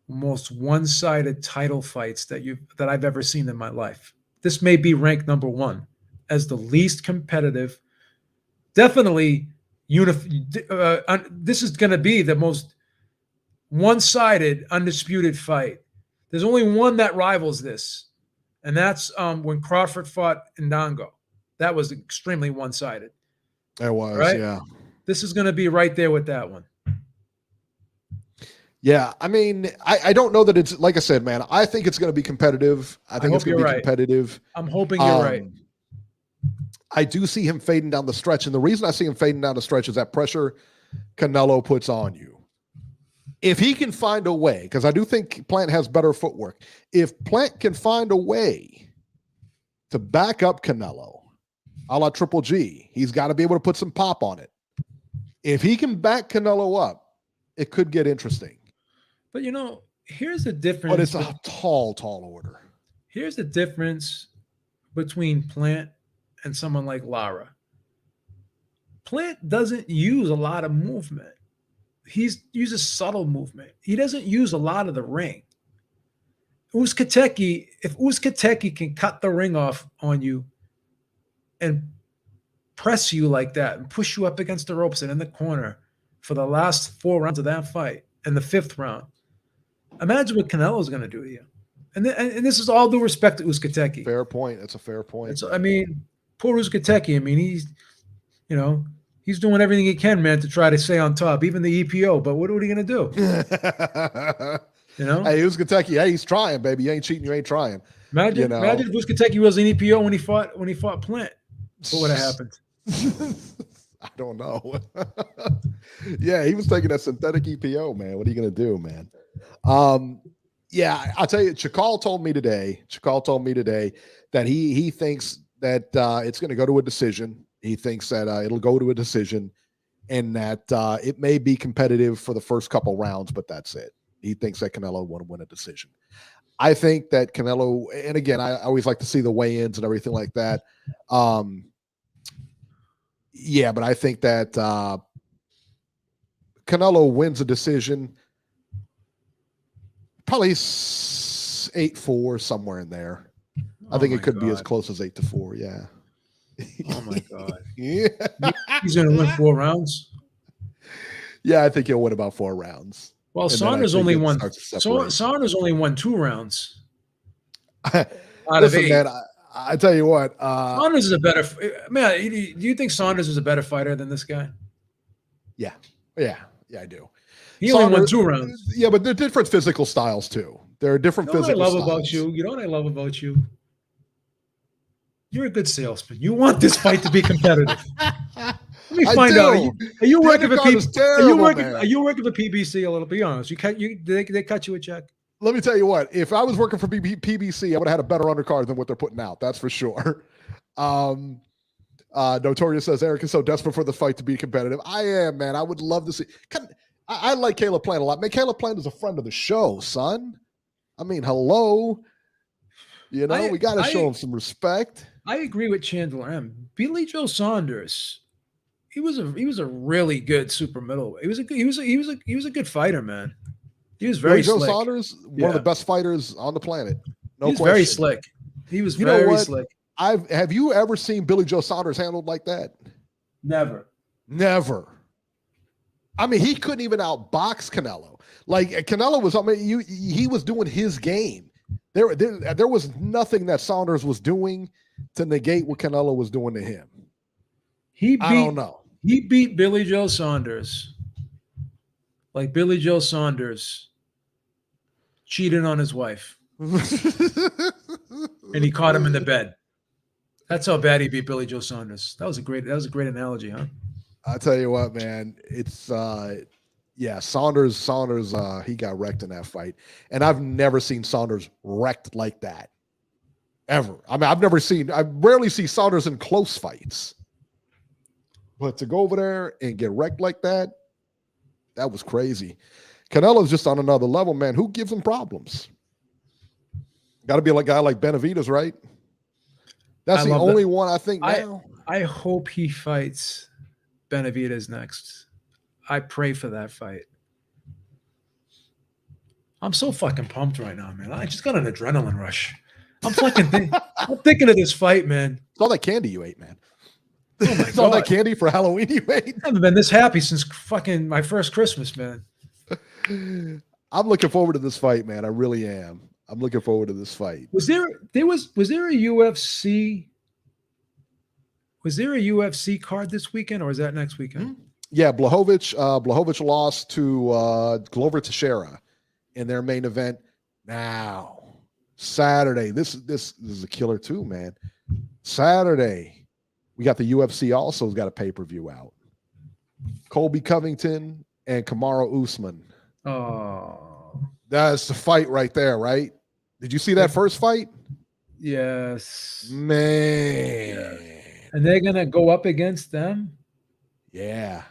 most one-sided title fights that I've ever seen in my life. This may be ranked number 1 as the least competitive. Definitely, this is going to be the most one-sided, undisputed fight. There's only one that rivals this, and that's when Crawford fought Ndongo. That was extremely one-sided. It was, right? Yeah. This is going to be right there with that one. Yeah, I mean, I don't know that it's, like I said, man, I think it's going to be competitive. I think it's going to be competitive. I'm hoping you're right. I do see him fading down the stretch. And the reason I see him fading down the stretch is that pressure Canelo puts on you. If he can find a way, because I do think Plant has better footwork. If Plant can find a way to back up Canelo, a la Triple G, he's got to be able to put some pop on it. If he can back Canelo up, it could get interesting. But, here's the difference. But it's a tall order. Here's the difference between Plant and someone like Lara. Plant doesn't use a lot of movement. He uses subtle movement. He doesn't use a lot of the ring. If Uzcategui can cut the ring off on you and press you like that and push you up against the ropes and in the corner for the last 4 rounds of that fight and the 5th round, imagine what Canelo's going to do to you. And this is all due respect to Uzcategui. Fair point. It's a fair point. Poor Uzcategui. He's doing everything he can, man, to try to stay on top, even the EPO. But what are you going to do? Hey, Uzcategui, hey, he's trying, baby. You ain't cheating. You ain't trying. Imagine if Uzcategui was an EPO when he fought Plant. What would have happened? I don't know. Yeah, he was taking that synthetic EPO, man. What are you going to do, man? Yeah, I'll tell you, Chakal told me today that he thinks that it's going to go to a decision. He thinks that it'll go to a decision and that it may be competitive for the first couple rounds, but that's it. He thinks that Canelo will win a decision. I think that Canelo, and again, I always like to see the weigh-ins and everything like that. Yeah, but I think that Canelo wins a decision, probably 8-4, somewhere in there. I think it could be as close as 8-4. Yeah. Oh my God. Yeah. He's going to win 4 rounds. Yeah, I think he'll win about 4 rounds. Well, Saunders only won 2 rounds. Out of 8. Man, I tell you what, Saunders is a better man. Do you think Saunders is a better fighter than this guy? Yeah, I do. He only won 2 rounds. Yeah, but they're different physical styles too. There are different physical styles. You know what I love about you? You're a good salesman. You want this fight to be competitive. Let me find out. Are you working for PBC? Are you working for PBC a little? Be honest. They cut you a check. Let me tell you what. If I was working for PBC, I would have had a better undercard than what they're putting out. That's for sure. Notorious says Eric is so desperate for the fight to be competitive. I am, man. I would love to see. I like Caleb Plant a lot. Man, Caleb Plant is a friend of the show, son. I mean, hello. You know, we got to show him some respect. I agree with Chandler M. Billy Joe Saunders, he was a really good super middleweight. He was a good fighter, man. He was very Billy slick. Joe Saunders, one of the best fighters on the planet. No He's question. very slick. He was very slick. Have you ever seen Billy Joe Saunders handled like that? Never. I mean, he couldn't even outbox Canelo. Like Canelo was, he was doing his game. There was nothing that Saunders was doing to negate what Canelo was doing to him. I don't know. He beat Billy Joe Saunders like Billy Joe Saunders cheated on his wife. And he caught him in the bed. That's how bad he beat Billy Joe Saunders. That was a great analogy, huh? I tell you what, man, it's Saunders, he got wrecked in that fight. And I've never seen Saunders wrecked like that. Ever. I mean, I rarely see Saunders in close fights. But to go over there and get wrecked like that, that was crazy. Canelo's just on another level, man. Who gives him problems? Got to be like a guy like Benavidez, right? That's the only one I think now. I hope he fights Benavidez next. I pray for that fight. I'm so fucking pumped right now, man. I just got an adrenaline rush. I'm thinking of this fight, man. It's all that candy you ate, man. Oh my it's all that candy for Halloween you ate. I haven't been this happy since fucking my first Christmas, man. I'm looking forward to this fight, man. I really am. I'm looking forward to this fight. Was there a UFC? Was there a UFC card this weekend, or is that next weekend? Yeah, Blachowicz lost to Glover Teixeira in their main event. Now, Saturday, this is a killer too, man. Saturday, we got the UFC also has got a pay-per-view out. Colby Covington and Kamaru Usman. Oh, that's the fight right there, right? Did you see that first fight? Yes, man. Yeah. And they're gonna go up against them. Yeah,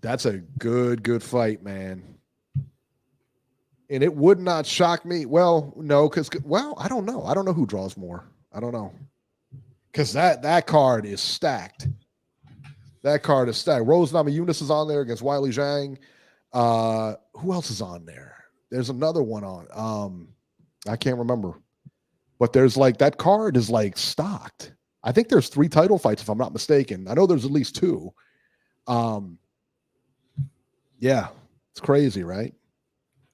that's a good fight, man. And it would not shock me. Well, no, because I don't know. I don't know who draws more. I don't know. Because that card is stacked. That card is stacked. Rose Namajunas is on there against Wiley Zhang. Who else is on there? There's another one on. I can't remember. But there's that card is stocked. I think there's 3 title fights, if I'm not mistaken. I know there's at least 2. Yeah, it's crazy, right?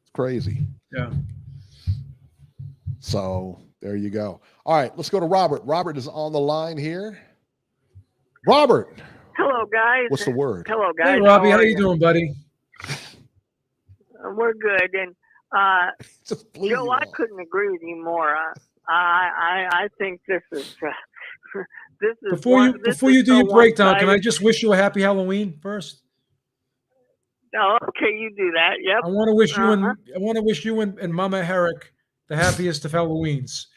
It's crazy. Yeah. So there you go. All right, let's go to Robert. Robert is on the line here. Robert. Hello, guys. What's the word? Hello, guys. Hey, Robbie, how you doing, buddy? We're good. And Joe, I couldn't agree with you more. I think this is this is before you do your breakdown. Can I just wish you a happy Halloween first? Oh, okay, you do that. Yep. I want to wish you and Mama Herrick the happiest of Halloweens.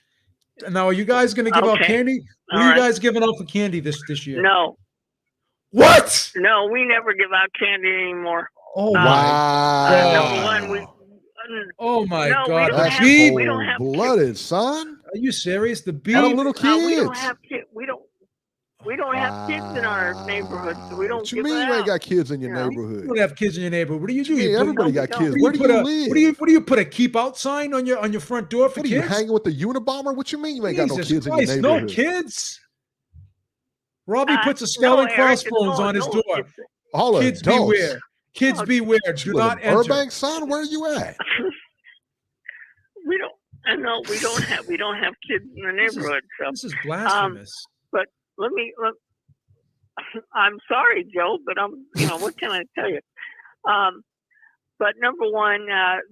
Now, are you guys going to give out candy? What are you guys giving out for candy this year? No. What? No, we never give out candy anymore. Oh my! Number one, oh my God! That's we don't have blooded, son. Are you serious? The beef? Little kids. We don't have kids. We don't have kids in our neighborhood, so we don't. What you mean you ain't got kids in your neighborhood? You don't have kids in your neighborhood. What do you do? Everybody got kids. Where do you live? What do you put a keep out sign on your front door for kids? What are you hanging with the Unabomber? What you mean you ain't got no kids in your neighborhood? No kids. Robbie puts a skull and crossbones on his door. All kids beware. Kids beware. Do not enter. Burbank, son, where are you at? We don't have kids in the neighborhood. This is blasphemous. But I'm sorry, Joe, but what can I tell you? But number one,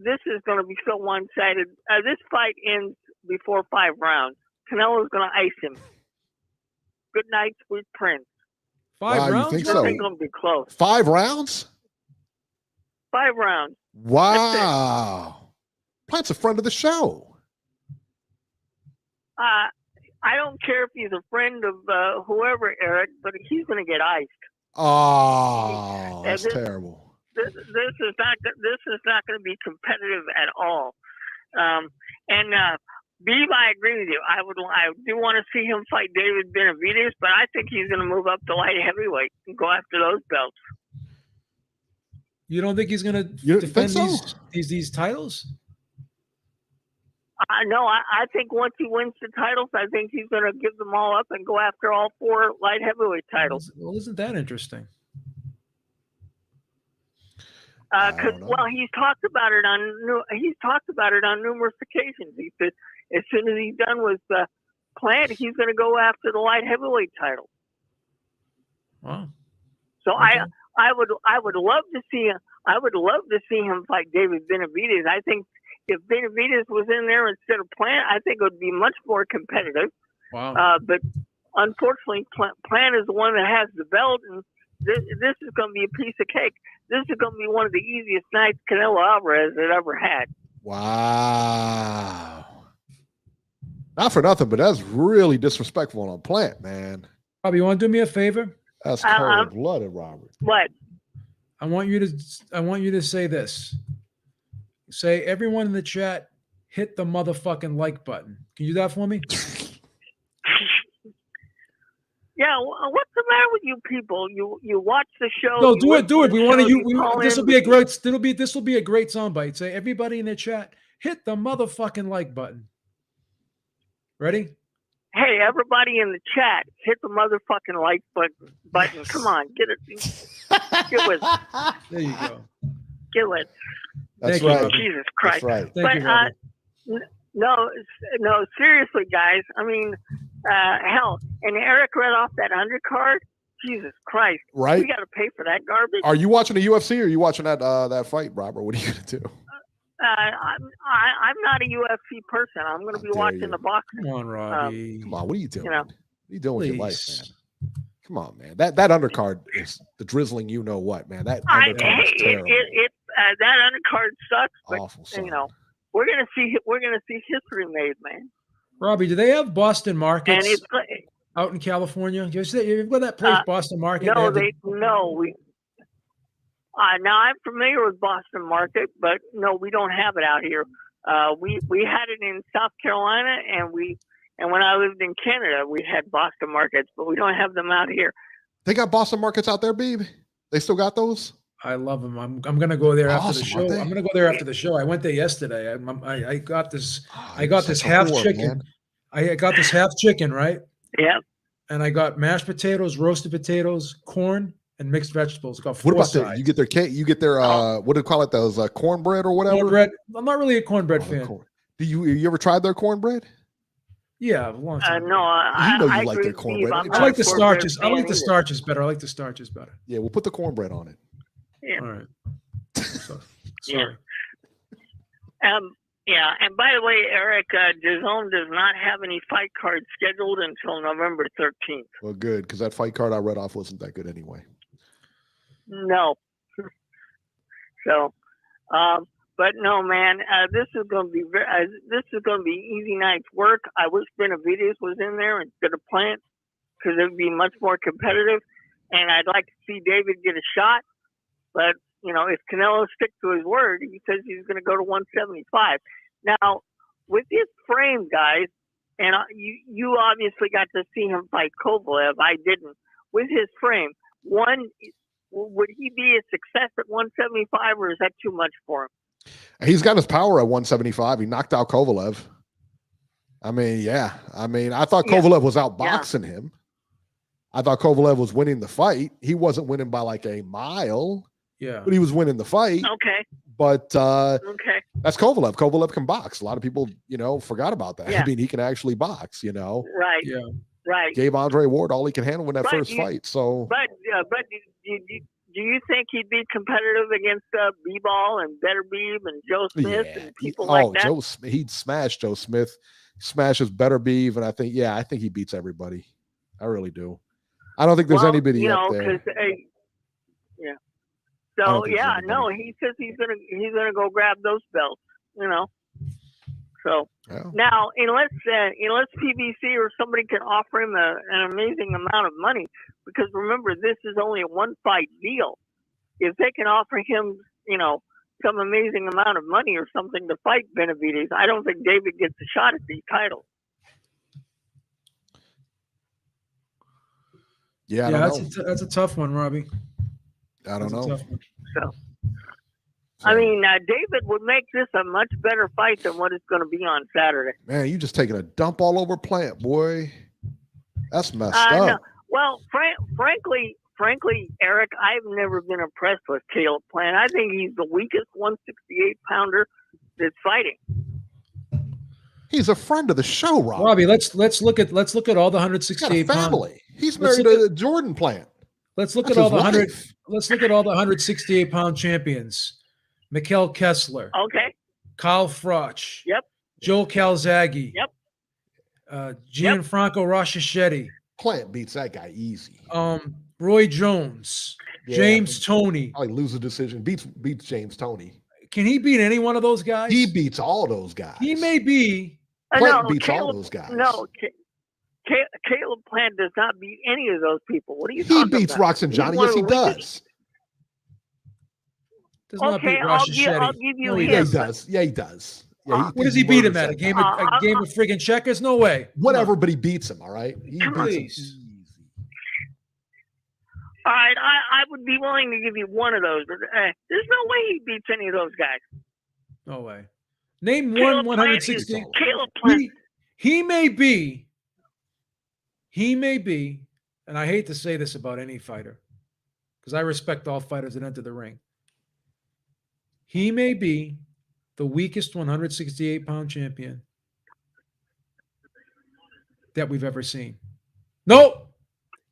this is going to be so one-sided. This fight ends before 5 rounds. Canelo's going to ice him. Good night, sweet prince. 5 rounds? You think so? It's going to be close. 5 rounds? 5 rounds. Wow. Plant's a friend of the show. I don't care if he's a friend of whoever, Eric, but he's going to get iced. Oh, that's terrible. This is not going to be competitive at all. And Beeb, I agree with you. I do want to see him fight David Benavidez, but I think he's going to move up to light heavyweight and go after those belts. You don't think he's going to defend these titles? No, I think once he wins the titles, I think he's going to give them all up and go after all 4 light heavyweight titles. Well, isn't that interesting? Because he's talked about it on numerous occasions. He said as soon as he's done with Plant, he's going to go after the light heavyweight title. Wow. So okay. I would love to see him fight David Benavidez. I think if Benavidez was in there instead of Plant, I think it would be much more competitive. Wow. But unfortunately, Plant is the one that has the belt, and this is going to be a piece of cake. This is going to be one of the easiest nights Canelo Alvarez had ever had. Wow. Not for nothing, but that's really disrespectful on Plant, man. Robbie, you want to do me a favor? That's cold-blooded, Robert. What? I want you to say this. Say, everyone in the chat, hit the motherfucking like button. Can you do that for me? Yeah, what's the matter with you people? You watch the show. No, do it. We want to. This will be a great. This will be a great soundbite. Say, everybody in the chat, hit the motherfucking like button. Ready? Hey, everybody in the chat, hit the motherfucking like button. Come on, get it. Get with it. There you go. Get with it. That's right. Jesus Christ. That's right. Thank you, no, seriously, guys. I mean, hell, and Eric read off that undercard. Jesus Christ. Right. We got to pay for that garbage. Are you watching the UFC or are you watching that fight, Robert? What are you going to do? I'm not a UFC person. I'm going to be watching the boxing. Come on, Robbie. Come on, what are you doing? You know, what are you doing with your life, man? Come on, man. That undercard is the drizzling. You know what, man? That undercard is terrible. That undercard sucks. But awful. You know, we're gonna see history made, man. Robbie, do they have Boston markets and it's out in California? You've got that place, Boston Market. Now I'm familiar with Boston Market, but no, we don't have it out here. We had it in South Carolina, and when I lived in Canada, we had Boston Markets, but we don't have them out here. They got Boston Markets out there, babe? They still got those? I love them. I'm going to go there after the show. I'm going to go there after the show. I went there yesterday. I got this. I got this half chicken. Man. I got this half chicken, right? Yeah. And I got mashed potatoes, roasted potatoes, corn, and mixed vegetables. Got 4 what about sides. You get their cake? You get their what do you call it? Those cornbread or whatever. Cornbread. I'm not really a cornbread fan. Do you ever tried their cornbread? Yeah, a long time. No, you like their cornbread. I like the starches. I like the starches better. I like the starches better. Yeah, we'll put the cornbread on it. Yeah. All right. Sorry. Yeah, and by the way, Eric, DAZN does not have any fight cards scheduled until November 13th. Well, good, because that fight card I read off wasn't that good anyway. No. So, but no, man, this is going to be easy night's work. I wish Benavidez was in there instead of Plant, because it would be much more competitive, and I'd like to see David get a shot. But you know, if Canelo sticks to his word, he says he's going to go to 175. Now, with his frame, guys, and you obviously got to see him fight Kovalev. I didn't. With his frame, would he be a success at 175, or is that too much for him? He's got his power at 175. He knocked out Kovalev. I mean, yeah. I mean, I thought Kovalev was outboxing him. I thought Kovalev was winning the fight. He wasn't winning by like a mile. Yeah. But he was winning the fight. Okay. But that's Kovalev. Kovalev can box. A lot of people, forgot about that. Yeah. I mean, he can actually box, Right. Yeah. Right. Gave Andre Ward all he can handle in that first fight. So But do you think he'd be competitive against B-Ball and Better Beeb and Joe Smith and people like that? He'd smash Joe Smith, smashes Better Beeb, and I think he beats everybody. I really do. I don't think there's anybody up there. So he says he's gonna go grab those belts. So now unless PBC or somebody can offer him an amazing amount of money, because remember, this is only a 1-fight deal. If they can offer him some amazing amount of money or something to fight Benavidez. I don't think David gets a shot at these titles. Yeah, that's a tough one, Robbie. I don't know. So, I mean, David would make this a much better fight than what it's going to be on Saturday. Man, you just taking a dump all over Plant, boy. That's messed up. No. Well, frankly, Eric, I've never been impressed with Caleb Plant. I think he's the weakest 168-pounder that's fighting. He's a friend of the show, Robbie. Let's look at all the 168 family. He's married to Jordan Plant. Let's look at all the 100. Let's look at all the 168-pound champions: Mikkel Kessler, Kyle Froch, Joe Calzaghe, Gianfranco Rochachetti. Plant beats that guy easy. Roy Jones, James Toney. I lose a decision. Beats James Toney. Can he beat any one of those guys? He beats all those guys. He may be. Plant beats all those guys. No, Caleb Plant does not beat any of those people. What are you talking about? He beats Roxanne Johnny. Yes, he does. Does not beat Rochachetti. I'll give you him. Yeah, he does. Yeah, he does. Yeah, what does he beat him at? A game of friggin' checkers? No way. Whatever, but he beats him. All right. He beats him. All right, I would be willing to give you one of those, but there's no way he beats any of those guys. No way. Name one 160. Caleb Plant. He may be, and I hate to say this about any fighter, because I respect all fighters that enter the ring. He may be the weakest 168-pound champion that we've ever seen. Nope.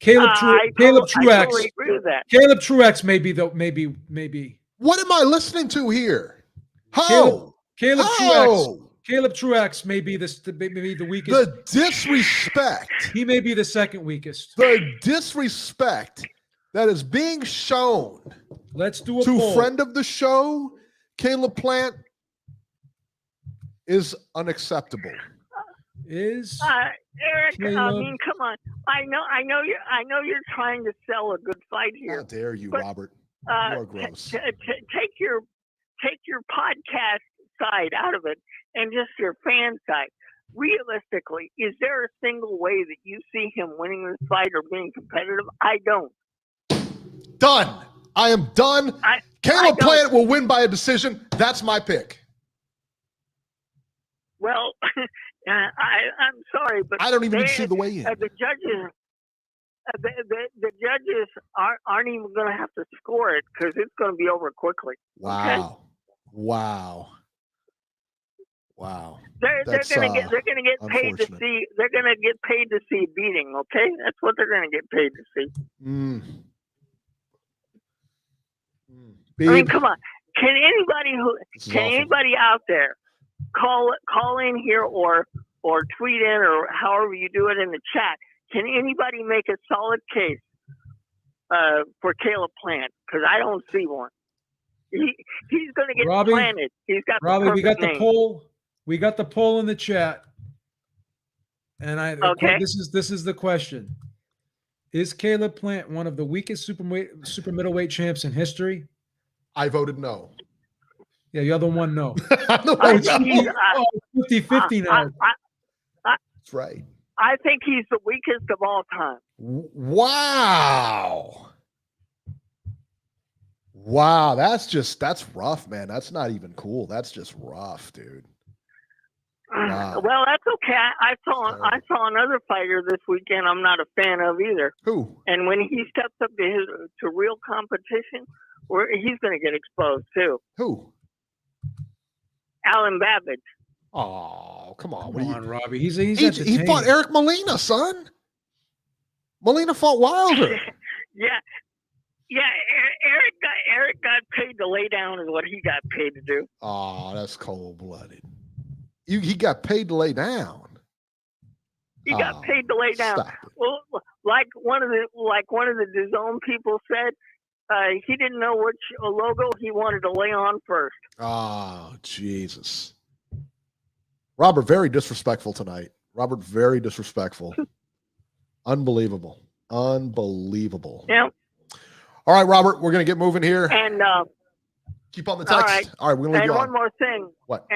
Caleb Truax. Totally agree with that. Caleb Truax may be. What am I listening to here? How? Caleb Truax may be the weakest. The disrespect. He may be the second weakest. The disrespect that is being shown. Let's do a to poll. Friend of the show, Caleb Plant, is unacceptable. Eric, I mean, come on. I know you're trying to sell a good fight here. How dare you, Robert? You are gross. Take your podcast side out of it and just your fan side. Realistically, is there a single way that you see him winning this fight or being competitive? I don't. Done. I am done. Caleb Plant will win by a decision. That's my pick. Well, I'm sorry, but I don't even see the way in. The judges, the judges aren't even going to have to score it because it's going to be over quickly. Wow! Okay? Wow! They're going to get paid to see. They're going to get paid to see beating. Okay, that's what they're going to get paid to see. I mean, come on. Can anybody out there call in here or tweet in or however you do it in the chat? Can anybody make a solid case for Caleb Plant? Because I don't see one. He's going to get planted. He's got Robbie. We got name. the poll. We got the poll in the chat, and this is the question: is Caleb Plant one of the weakest super middleweight champs in history? I voted no. Yeah, the other one, no. 50-50 now. That's right. I think he's the weakest of all time. Wow. That's rough, man. That's not even cool. That's just rough, dude. Wow. Well, that's okay. I saw another fighter this weekend I'm not a fan of either. Who? And when he steps up to real competition, he's going to get exposed too. Who? Alan Bobich. Oh, come on. Come on, Robbie. He fought Eric Molina, son. Molina fought Wilder. Yeah. Eric got paid to lay down is what he got paid to do. Oh, that's cold-blooded. He got paid to lay down. He got paid to lay down. Well, like one of the DAZN people said, he didn't know which logo he wanted to lay on first. Oh, Jesus. Robert, very disrespectful tonight. Robert, very disrespectful. Unbelievable. Yeah. All right, Robert, we're going to get moving here. And Keep on the All text. right. All right, we're gonna leave And you one on. more thing. What?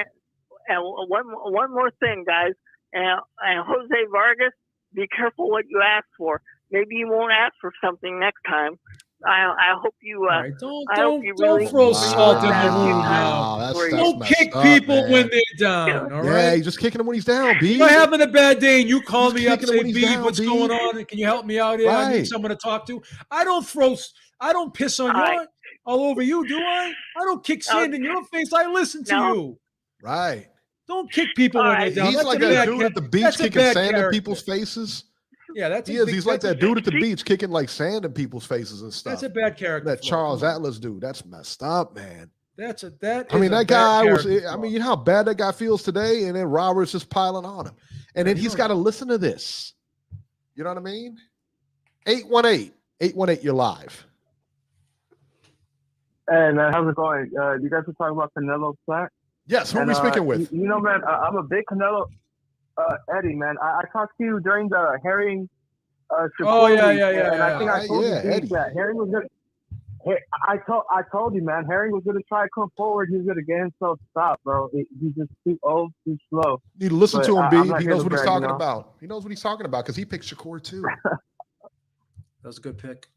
And one more thing, guys. And Jose Vargas, be careful what you ask for. Maybe you won't ask for something next time. I hope you. All right, Don't don't throw salt in the Wow. wound Wow, now. that's Don't messed kick up, people man. when they're down. All Yeah, right. he's just kicking him when he's down, B. You're having a bad day and you call He's me up, kicking him say, when he's B, down, what's B. going on? Can you help me out here? I Right. need someone to talk to. I don't piss on All you all over you, do I? I don't kick sand in your face. I listen to No. you. Right. Don't kick people All when right. they're down. He's That's like a that bad dude at the beach that's a kicking bad sand in character. people's faces. Yeah, that's He a is. big, He's like that's that dude at the beach kicking like sand in people's faces and stuff. That's a bad character. That flaw. Charles Come on. Atlas dude. That's messed up, man. That I mean, is a that bad guy was. character I flaw. mean, you know how bad that guy feels today, and then Robert's just piling on him, and then he's got to listen to this. You know what I mean? 818, you're live. Hey man, how's it going? You guys were talking about Canelo Plant. Yes, who are we speaking with? You know, man, I'm a big Canelo Eddie, man. I talked to you during the Herring Oh, yeah, week, yeah, yeah, and I yeah. think I told Yeah, you Eddie. that Herring was gonna. I told you, man. Herring was gonna try to come forward. He was gonna get himself stopped, bro. He's just too old, too slow. You need to listen But to him, I'm B. not He here knows to what he's brag, talking you know? about. He knows what he's talking about because he picked Shakur too. That was a good pick.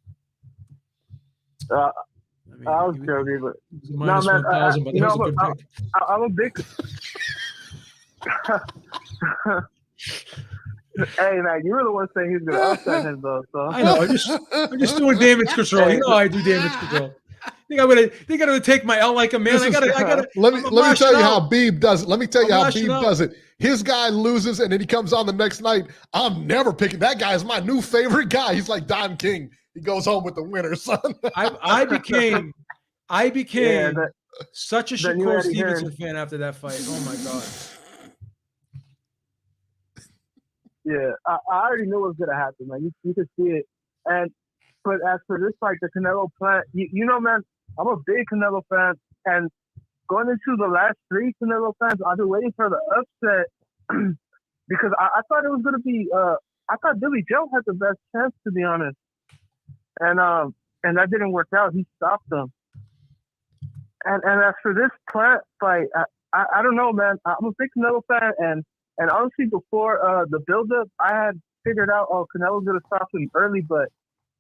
I I was mean, joking, but he was minus man, 1,000, but you that was a know, good pick. I'm a big. Hey man, you were the one saying he was gonna upset him though. So I know. I'm just doing damage control. You know how I do damage control. Think I'm gonna take my L like a man. I gotta. Let me tell you how Beeb does it. Let me tell you I'm how lashing Beeb out. does it. His guy loses, and then he comes on the next night. I'm never picking that guy. Is my new favorite guy. He's like Don King. He goes home with the winner, son. I became Yeah, such a the new Shakur Eddie Stevenson Hearn. fan after that fight. Oh my god. yeah, I already knew what was gonna happen, man. You could see it. But as for this fight, the Canelo Plant, you know, man, I'm a big Canelo fan, and going into the last three Canelo fans, I've been waiting for the upset because I thought it was gonna be. I thought Billy Joe had the best chance, to be honest, and that didn't work out. He stopped them. And as for this Plant fight, I don't know, man. I'm a big Canelo fan, and honestly, before the build-up, I had figured out, Canelo's gonna stop him early, but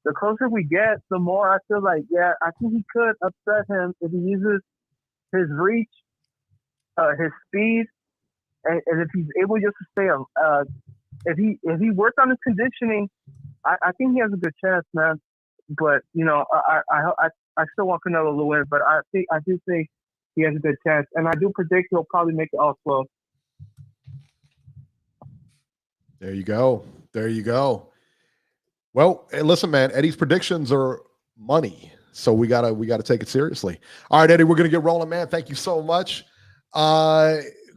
the closer we get, the more I feel like, yeah, I think he could upset him if he uses his reach, his speed, and if he's able just to stay if he worked on his conditioning, I think he has a good chance, man. But you know, I still want Canelo to win, but I do think he has a good chance, and I do predict he'll probably make it all 12. There you go. There you go. Well, hey, listen, man. Eddie's predictions are money, so we gotta take it seriously. All right, Eddie, we're gonna get rolling, man. Thank you so much.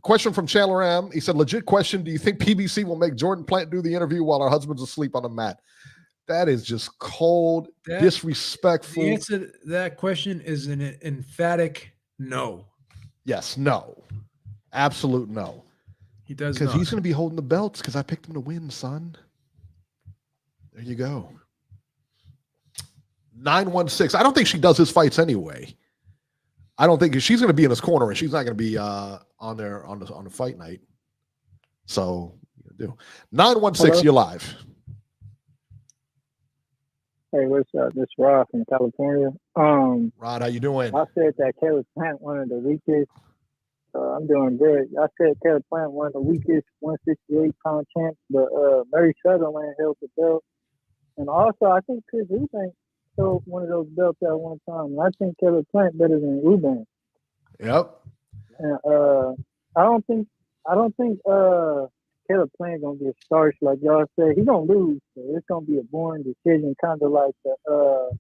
Question from Chandler M. He said, legit question, do you think PBC will make Jordan Plant do the interview while our husband's asleep on the mat? That is just cold, disrespectful. The answer to that question is an emphatic no. Yes, no. Absolute no. He does Because not. he's going to be holding the belts because I picked him to win, son. There you go. 916. I don't think she does his fights anyway. I don't think she's going to be in his corner, and she's not going to be on there on the fight night. So, 916, Hello? you're live. Hey, what's up? This is Rod from California. Rod, how you doing? I said that Caleb Plant one of the weakest. I'm doing good. I said Caleb Plant one of the weakest 168-pound champs, but Murray Sutherland held the belt. And also, I think Chris Eubank held one of those belts at one time. And I think Caleb Plant better than Eubank. Yep. And I don't think Caleb Plant gonna get starched like y'all said. He's gonna lose. So it's gonna be a boring decision, kind of like the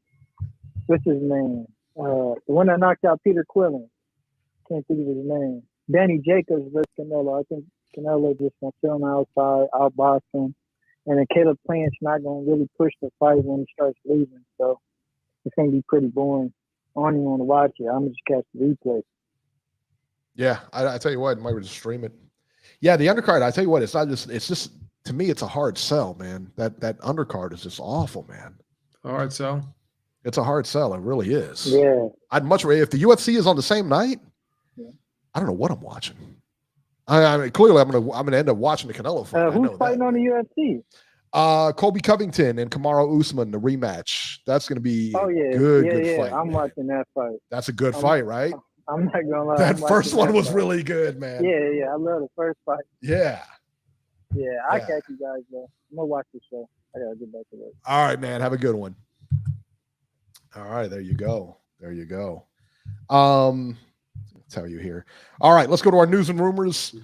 what's his name? The one that knocked out Peter Quillen. Can't think of his name. Danny Jacobs versus Canelo. I think Canelo just gonna sit on the outside, outbox him, and then Caleb Plant's not gonna really push the fight when he starts losing. So it's gonna be pretty boring. I don't even want to watch it. I'm gonna just catch the replay. Yeah, I tell you what, might just stream it. Yeah, the undercard, I tell you what, it's just to me, it's a hard sell, man. That undercard is just awful, man. All right, so It's a hard sell. It really is. Yeah. I'd much rather if the UFC is on the same night. Yeah. I don't know what I'm watching. I mean, clearly I'm gonna end up watching the Canelo fight. Who's fighting on the UFC? Colby Covington and Kamaru Usman, the rematch. That's gonna be good fight. I'm watching that fight. That's a good fight, right? I'm not gonna lie. That first one was really good, man. Yeah. I love the first fight. Yeah. Yeah, I'll catch you guys though. I'm gonna watch the show. I gotta get back to work. All right, man. Have a good one. All right, there you go. Tell you here. All right, let's go to our news and rumors.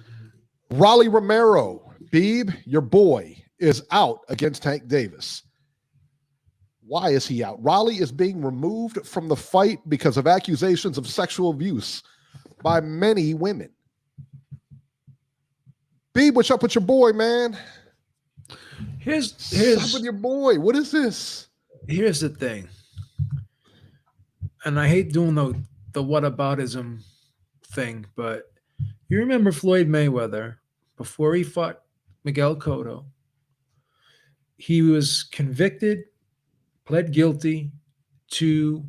Raleigh Romero, Beeb, your boy, is out against Tank Davis. Why is he out? Raleigh is being removed from the fight because of accusations of sexual abuse by many women. Beeb, what's up with your boy, man? Here's What's up with your boy? What is this? Here's the thing, and I hate doing the whataboutism thing, but you remember Floyd Mayweather before he fought Miguel Cotto? He was convicted, pled guilty to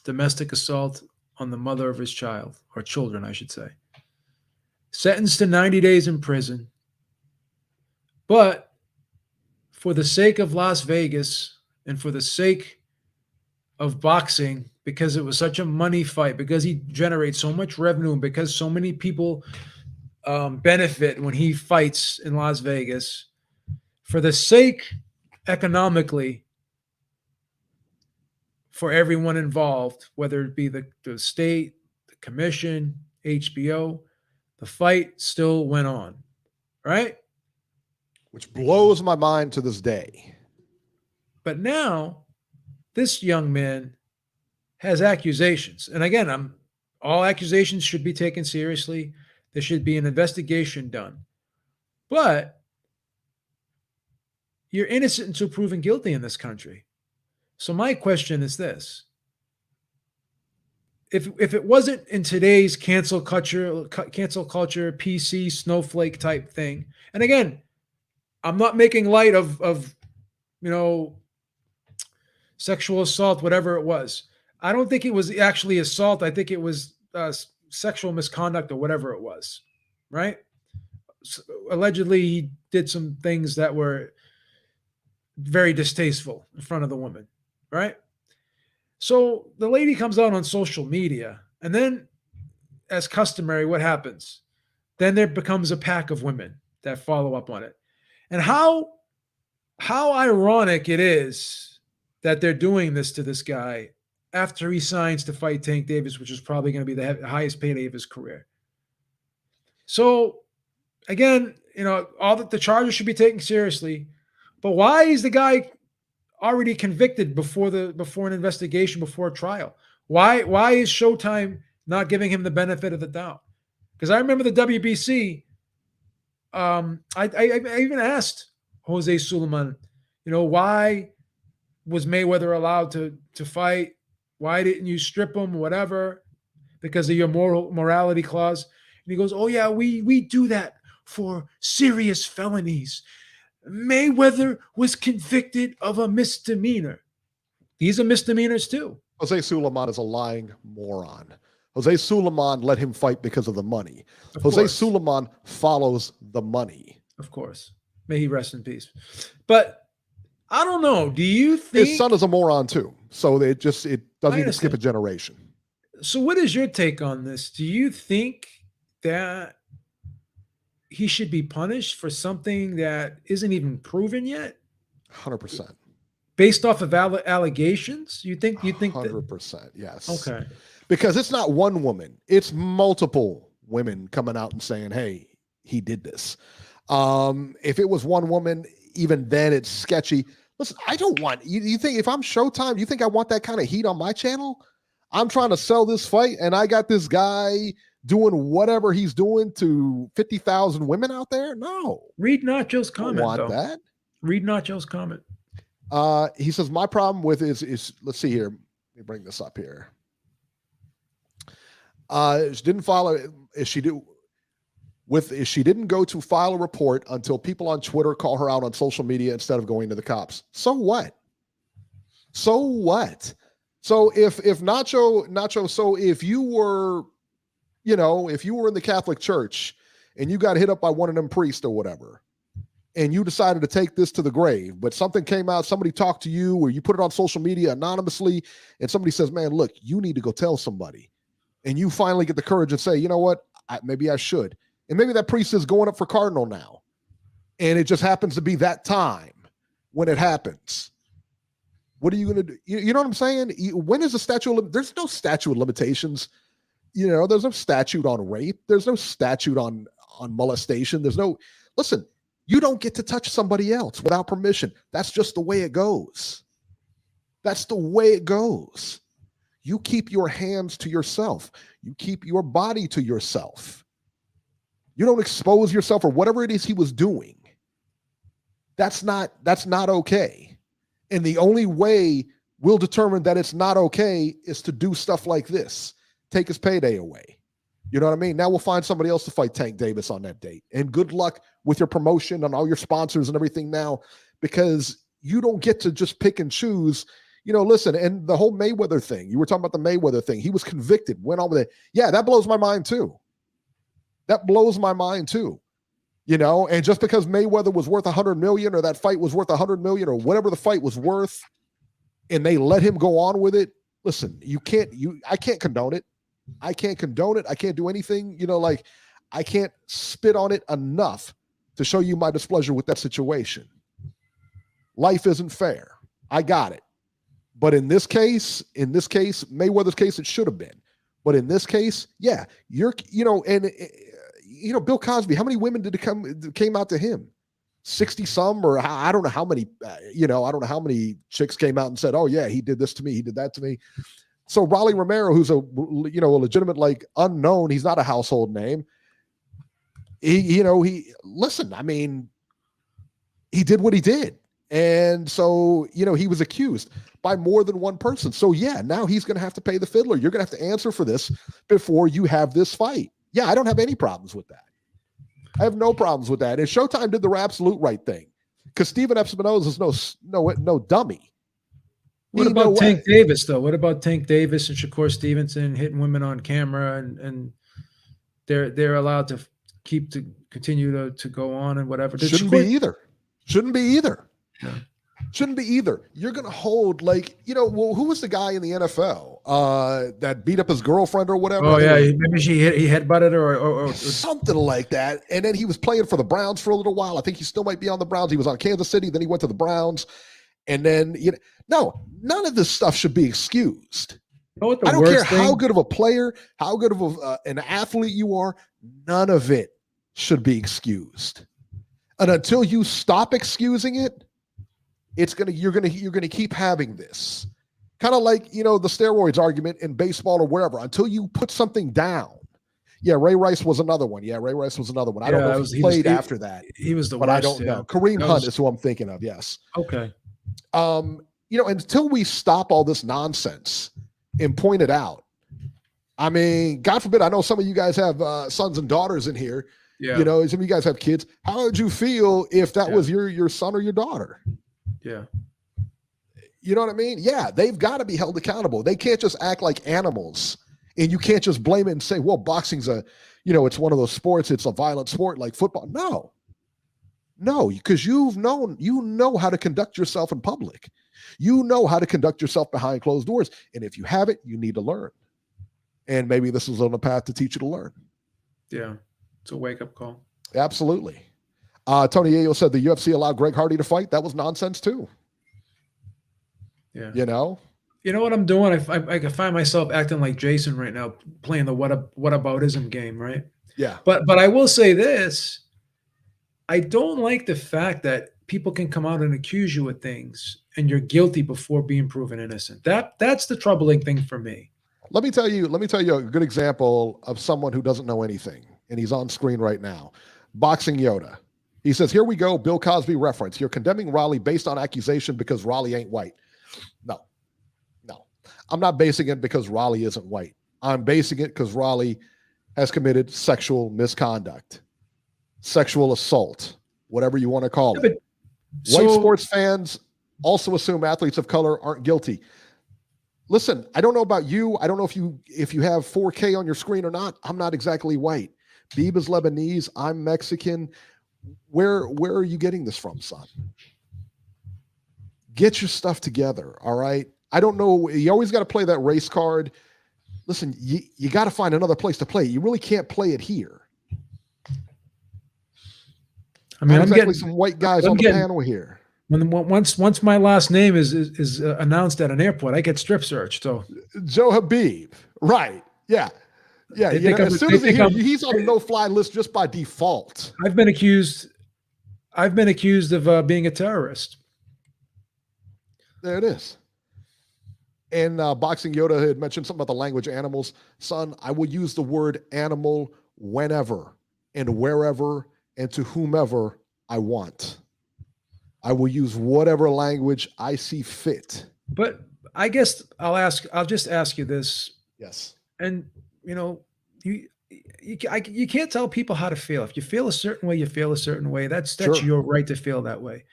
domestic assault on the mother of his child, or children, I should say. Sentenced to 90 days in prison. But for the sake of Las Vegas and for the sake of boxing, because it was such a money fight, because he generates so much revenue, and because so many people benefit when he fights in Las Vegas, for the sake economically for everyone involved, whether it be the state, the commission, HBO, the fight still went on, right? Which blows my mind to this day. But now this young man has accusations. And again, all accusations should be taken seriously. There should be an investigation done. But you're innocent until proven guilty in this country. So my question is this. If it wasn't in today's cancel culture, PC, snowflake type thing, and again, I'm not making light of sexual assault, whatever it was. I don't think it was actually assault. I think it was sexual misconduct or whatever it was, right? So, allegedly, he did some things that were very distasteful in front of the woman, right? So the lady comes out on social media, and then, as customary, what happens? Then there becomes a pack of women that follow up on it. And how ironic it is that they're doing this to this guy after he signs to fight Tank Davis, which is probably going to be the highest payday of his career. So, again, all the charges should be taken seriously. But why is the guy already convicted before an investigation, before a trial? Why is Showtime not giving him the benefit of the doubt? Because I remember the WBC. I even asked Jose Suleiman, why was Mayweather allowed to fight? Why didn't you strip him? Whatever, because of your morality clause. And he goes, "Oh yeah, we do that for serious felonies. Mayweather was convicted of a misdemeanor. These are misdemeanors too." Jose Suleiman is a lying moron. Jose Suleiman let him fight because of the money. Jose Suleiman follows the money. Of course. May he rest in peace. But I don't know. Do you think his son is a moron too? So it doesn't even skip a generation. So what is your take on this? Do you think that he should be punished for something that isn't even proven yet? 100%. Based off of allegations? You think 100%, yes. Okay. Because it's not one woman, it's multiple women coming out and saying, "Hey, he did this." If it was one woman, even then it's sketchy. Listen, I don't want you think if I'm Showtime, you think I want that kind of heat on my channel? I'm trying to sell this fight, and I got this guy doing whatever he's doing to 50,000 women out there? No. Read Nacho's comment. I want that. Read Nacho's comment. He says, my problem with is let's see here. Let me bring this up here. She didn't follow. She didn't go to file a report until people on Twitter call her out on social media instead of going to the cops. So what? So what? So if Nacho, so if you were, if you were in the Catholic Church and you got hit up by one of them priests or whatever, and you decided to take this to the grave, but something came out, somebody talked to you, or you put it on social media anonymously, and somebody says, man, look, you need to go tell somebody. And you finally get the courage and say, you know what, maybe I should. And maybe that priest is going up for cardinal now. And it just happens to be that time when it happens. What are you going to do? You know what I'm saying? When is the statute? There's no statute of limitations. There's no statute on rape. There's no statute on molestation. Listen, you don't get to touch somebody else without permission. That's just the way it goes. That's the way it goes. You keep your hands to yourself. You keep your body to yourself. You don't expose yourself or whatever it is he was doing. That's not okay. And the only way we'll determine that it's not okay is to do stuff like this. Take his payday away. You know what I mean? Now we'll find somebody else to fight Tank Davis on that date. And good luck with your promotion and all your sponsors and everything now, because you don't get to just pick and choose. Listen, and the whole Mayweather thing, you were talking about the Mayweather thing. He was convicted, went on with it. Yeah, that blows my mind too. That blows my mind too. And just because Mayweather was worth $100 million, or that fight was worth $100 million, or whatever the fight was worth, and they let him go on with it, listen, I can't condone it. I can't condone it. I can't do anything, I can't spit on it enough to show you my displeasure with that situation. Life isn't fair. I got it. But in this case, Mayweather's case, it should have been. But in this case, yeah, Bill Cosby, how many women came out to him? 60 some, or I don't know how many, I don't know how many chicks came out and said, oh yeah, he did this to me. He did that to me. So Raleigh Romero, who's a legitimate, unknown, he's not a household name. He listen, I mean, he did what he did. And so, he was accused by more than one person. So yeah, now he's going to have to pay the fiddler. You're going to have to answer for this before you have this fight. Yeah, I don't have any problems with that. I have no problems with that. And Showtime did the absolute right thing, because Steven Espinoza is no dummy. What about Tank Davis, though? What about Tank Davis and Shakur Stevenson hitting women on camera, and they're allowed to continue to go on and whatever? Shouldn't be either. Yeah. Shouldn't be either. You're going to hold, who was the guy in the NFL that beat up his girlfriend or whatever? Oh, yeah. Maybe he headbutted her or something like that. And then he was playing for the Browns for a little while. I think he still might be on the Browns. He was on Kansas City. Then he went to the Browns. And then, no, none of this stuff should be excused. I don't care how good of a player, how good of an athlete you are. None of it should be excused. And until you stop excusing it, you're gonna keep having this. Kind of like, the steroids argument in baseball or wherever. Until you put something down. Yeah, Ray Rice was another one. I don't know if he played after that. He was the but worst. I don't know. Kareem Hunt is who I'm thinking of. Yes. Okay. Until we stop all this nonsense and point it out. I mean, God forbid, I know some of you guys have sons and daughters in here. Yeah. Some of you guys have kids. How would you feel if that was your son or your daughter? Yeah. You know what I mean? Yeah, they've got to be held accountable. They can't just act like animals, and you can't just blame it and say, well, boxing's it's one of those sports. It's a violent sport like football. No, because you know how to conduct yourself in public. You know how to conduct yourself behind closed doors. And if you have it, you need to learn. And maybe this is on the path to teach you to learn. Yeah. It's a wake-up call. Absolutely. Tony Yayo said the UFC allowed Greg Hardy to fight. That was nonsense too. Yeah. You know what I'm doing? I find myself acting like Jason right now, playing the whataboutism game, right? Yeah. But I will say this. I don't like the fact that people can come out and accuse you of things and you're guilty before being proven innocent. That's the troubling thing for me. Let me tell you a good example of someone who doesn't know anything, and he's on screen right now. Boxing Yoda. He says, here we go, Bill Cosby reference. You're condemning Raleigh based on accusation because Raleigh ain't white. No. I'm not basing it because Raleigh isn't white. I'm basing it because Raleigh has committed sexual misconduct, sexual assault, whatever you want to call it. White sports fans also assume athletes of color aren't guilty. listen, I don't know about you. I don't know if you have 4K on your screen or not. I'm not exactly white. Beeb is Lebanese. I'm Mexican. Where are you getting this from, son? Get your stuff together, all right? I don't know. You always got to play that race card. Listen, you got to find another place to play. You really can't play it here. I mean, I'm getting some white guys on the panel here. Once my last name is announced at an airport, I get strip searched. So Joe Habib, right? Yeah. As soon as he's on the no-fly list just by default. I've been accused of being a terrorist. There it is. And Boxing Yoda had mentioned something about the language animals. Son, I will use the word animal whenever and wherever and to whomever I want. I will use whatever language I see fit. But I guess I'll just ask you this. Yes. And you can't tell people how to feel. If you feel a certain way, you feel a certain way. That's sure. Your right to feel that way.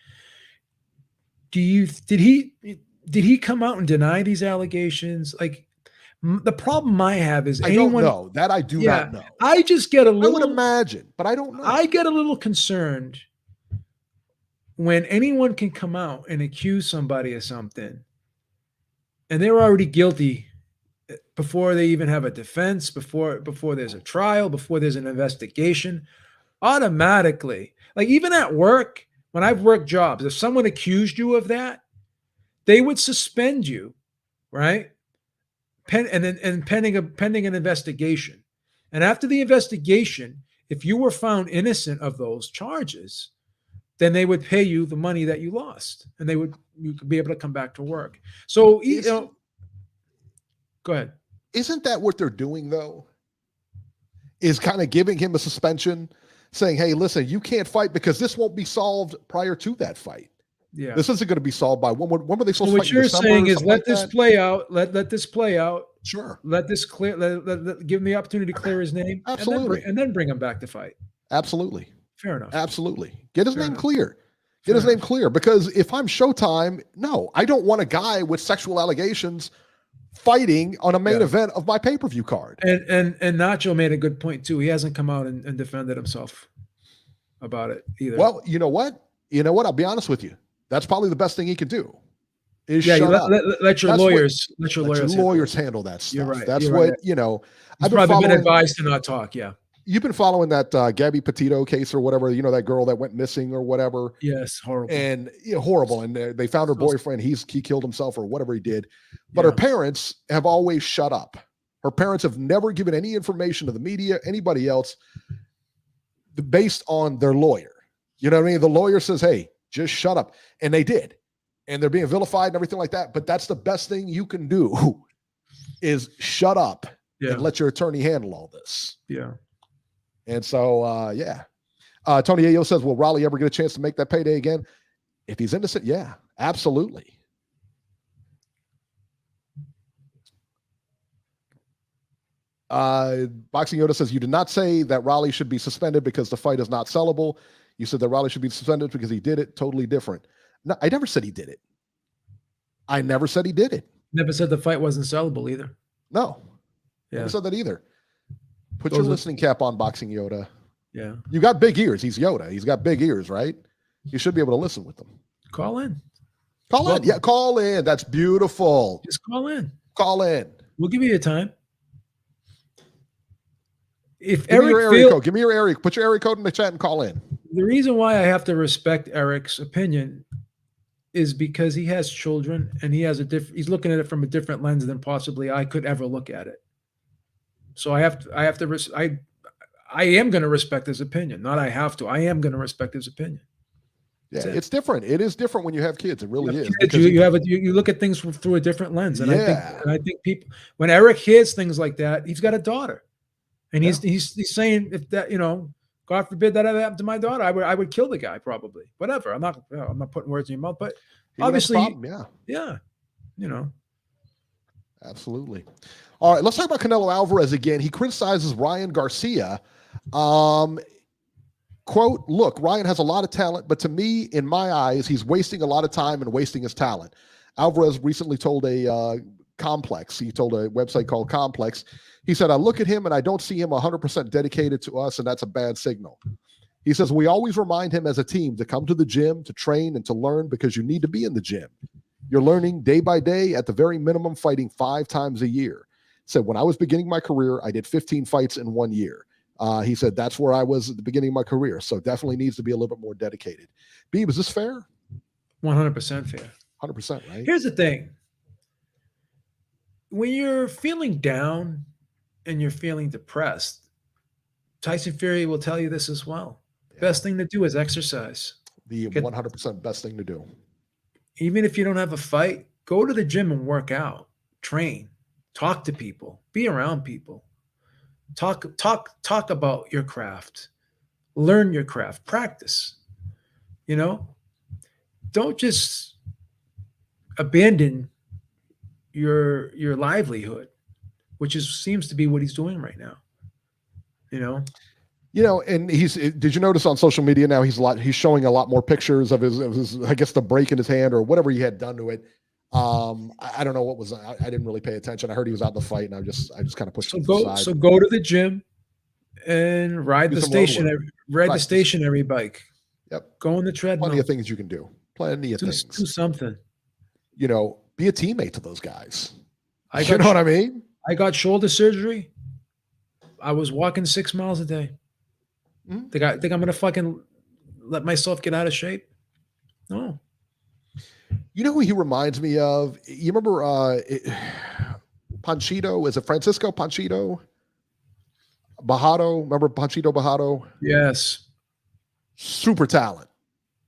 Did he come out and deny these allegations? Like, the problem I have is I don't know that. I do not know. I just get a little. I would imagine, but I don't know. I get a little concerned when anyone can come out and accuse somebody of something, and they're already guilty before they even have a defense, before there's a trial, before there's an investigation. Automatically, like even at work, when I've worked jobs, if someone accused you of that, they would suspend you, right? Pending an investigation. And after the investigation, if you were found innocent of those charges, then they would pay you the money that you lost, and you could be able to come back to work. So, go ahead. Isn't that what they're doing though? Is kind of giving him a suspension, saying, "Hey, listen, you can't fight because this won't be solved prior to that fight." Yeah, this isn't going to be solved by when were they supposed to fight? What you're saying is let this play out. Let this play out. Sure. Let this clear. Give him the opportunity to clear his name. Absolutely. And then bring him back to fight. Absolutely. Fair enough. Absolutely. Get his name clear. Get his name clear. Because if I'm Showtime, no, I don't want a guy with sexual allegations fighting on a main event of my pay-per-view card. And Nacho made a good point too. He hasn't come out and defended himself about it either. Well, you know what? I'll be honest with you. That's probably the best thing he can do. Is shut up. Let your lawyers handle that stuff. You're right. That's You're what, right. I've probably been advised to not talk. Yeah. You've been following that Gabby Petito case or whatever, that girl that went missing or whatever. Yes. Horrible. And horrible. And they found her boyfriend. He killed himself or whatever he did. But her parents have always shut up. Her parents have never given any information to the media, anybody else, based on their lawyer. You know what I mean? The lawyer says, hey, just shut up. And they did. And they're being vilified and everything like that. But that's the best thing you can do is shut up and let your attorney handle all this. Yeah. And so, Tony Ayo says, will Raleigh ever get a chance to make that payday again? If he's innocent, yeah, absolutely. Boxing Yoda says, you did not say that Raleigh should be suspended because the fight is not sellable. You said that Raleigh should be suspended because he did it. Totally different. No, I never said he did it. I never said he did it. Never said the fight wasn't sellable either. No. Yeah. Never said that either. Put your listening cap on, Boxing Yoda. Yeah. You got big ears. He's Yoda. He's got big ears, right? You should be able to listen with them. Call in. Call in. Yeah, call in. That's beautiful. Just call in. Call in. We'll give you your time. If Give me your area code. Give me your area. Put your area code in the chat and call in. The reason why I have to respect Eric's opinion is because he has children and he's looking at it from a different lens than possibly I could ever look at it. So I am going to respect his opinion. Not I have to. I am going to respect his opinion. Yeah, it's different. It is different when you have kids. It really is. You look at things through a different lens. And I think people, when Eric hears things like that, he's got a daughter. And he's saying, if that, God forbid that ever happened to my daughter, I would kill the guy probably. Whatever. I'm not putting words in your mouth, but obviously, Absolutely. All right, let's talk about Canelo Alvarez again. He criticizes Ryan Garcia. Quote, look, Ryan has a lot of talent, but to me, in my eyes, he's wasting a lot of time and wasting his talent. Alvarez recently told a Complex. He told a website called Complex. He said, I look at him and I don't see him 100% dedicated to us, and that's a bad signal. He says, we always remind him as a team to come to the gym, to train, and to learn because you need to be in the gym. You're learning day by day, at the very minimum, fighting 5 times a year. Said, when I was beginning my career, I did 15 fights in 1 year. He said, that's where I was at the beginning of my career. So definitely needs to be a little bit more dedicated. B, was this fair? 100% fair. 100%, right? Here's the thing. When you're feeling down and you're feeling depressed, Tyson Fury will tell you this as well. The best thing to do is exercise. The 100% best thing to do. Even if you don't have a fight, go to the gym and work out, train, talk to people, be around people, talk about your craft, learn your craft, practice. You know, don't just abandon your livelihood, which seems to be what he's doing right now. You know, and did you notice on social media now he's showing a lot more pictures of his I guess the break in his hand or whatever he had done to it. I don't know what was, I didn't really pay attention. I heard he was out in the fight and I just kind of pushed it to the side. So go to the gym and ride the stationary bike. Yep. Go on the treadmill. Plenty of things you can do. Plenty of things. Do something. You know, be a teammate to those guys. You know what I mean? I got shoulder surgery. I was walking 6 miles a day. Mm-hmm. Think I'm going to fucking let myself get out of shape? No. You know who he reminds me of? You remember Panchito? Is it Francisco Panchito? Bajado? Remember Panchito Bajado? Yes. Super talent.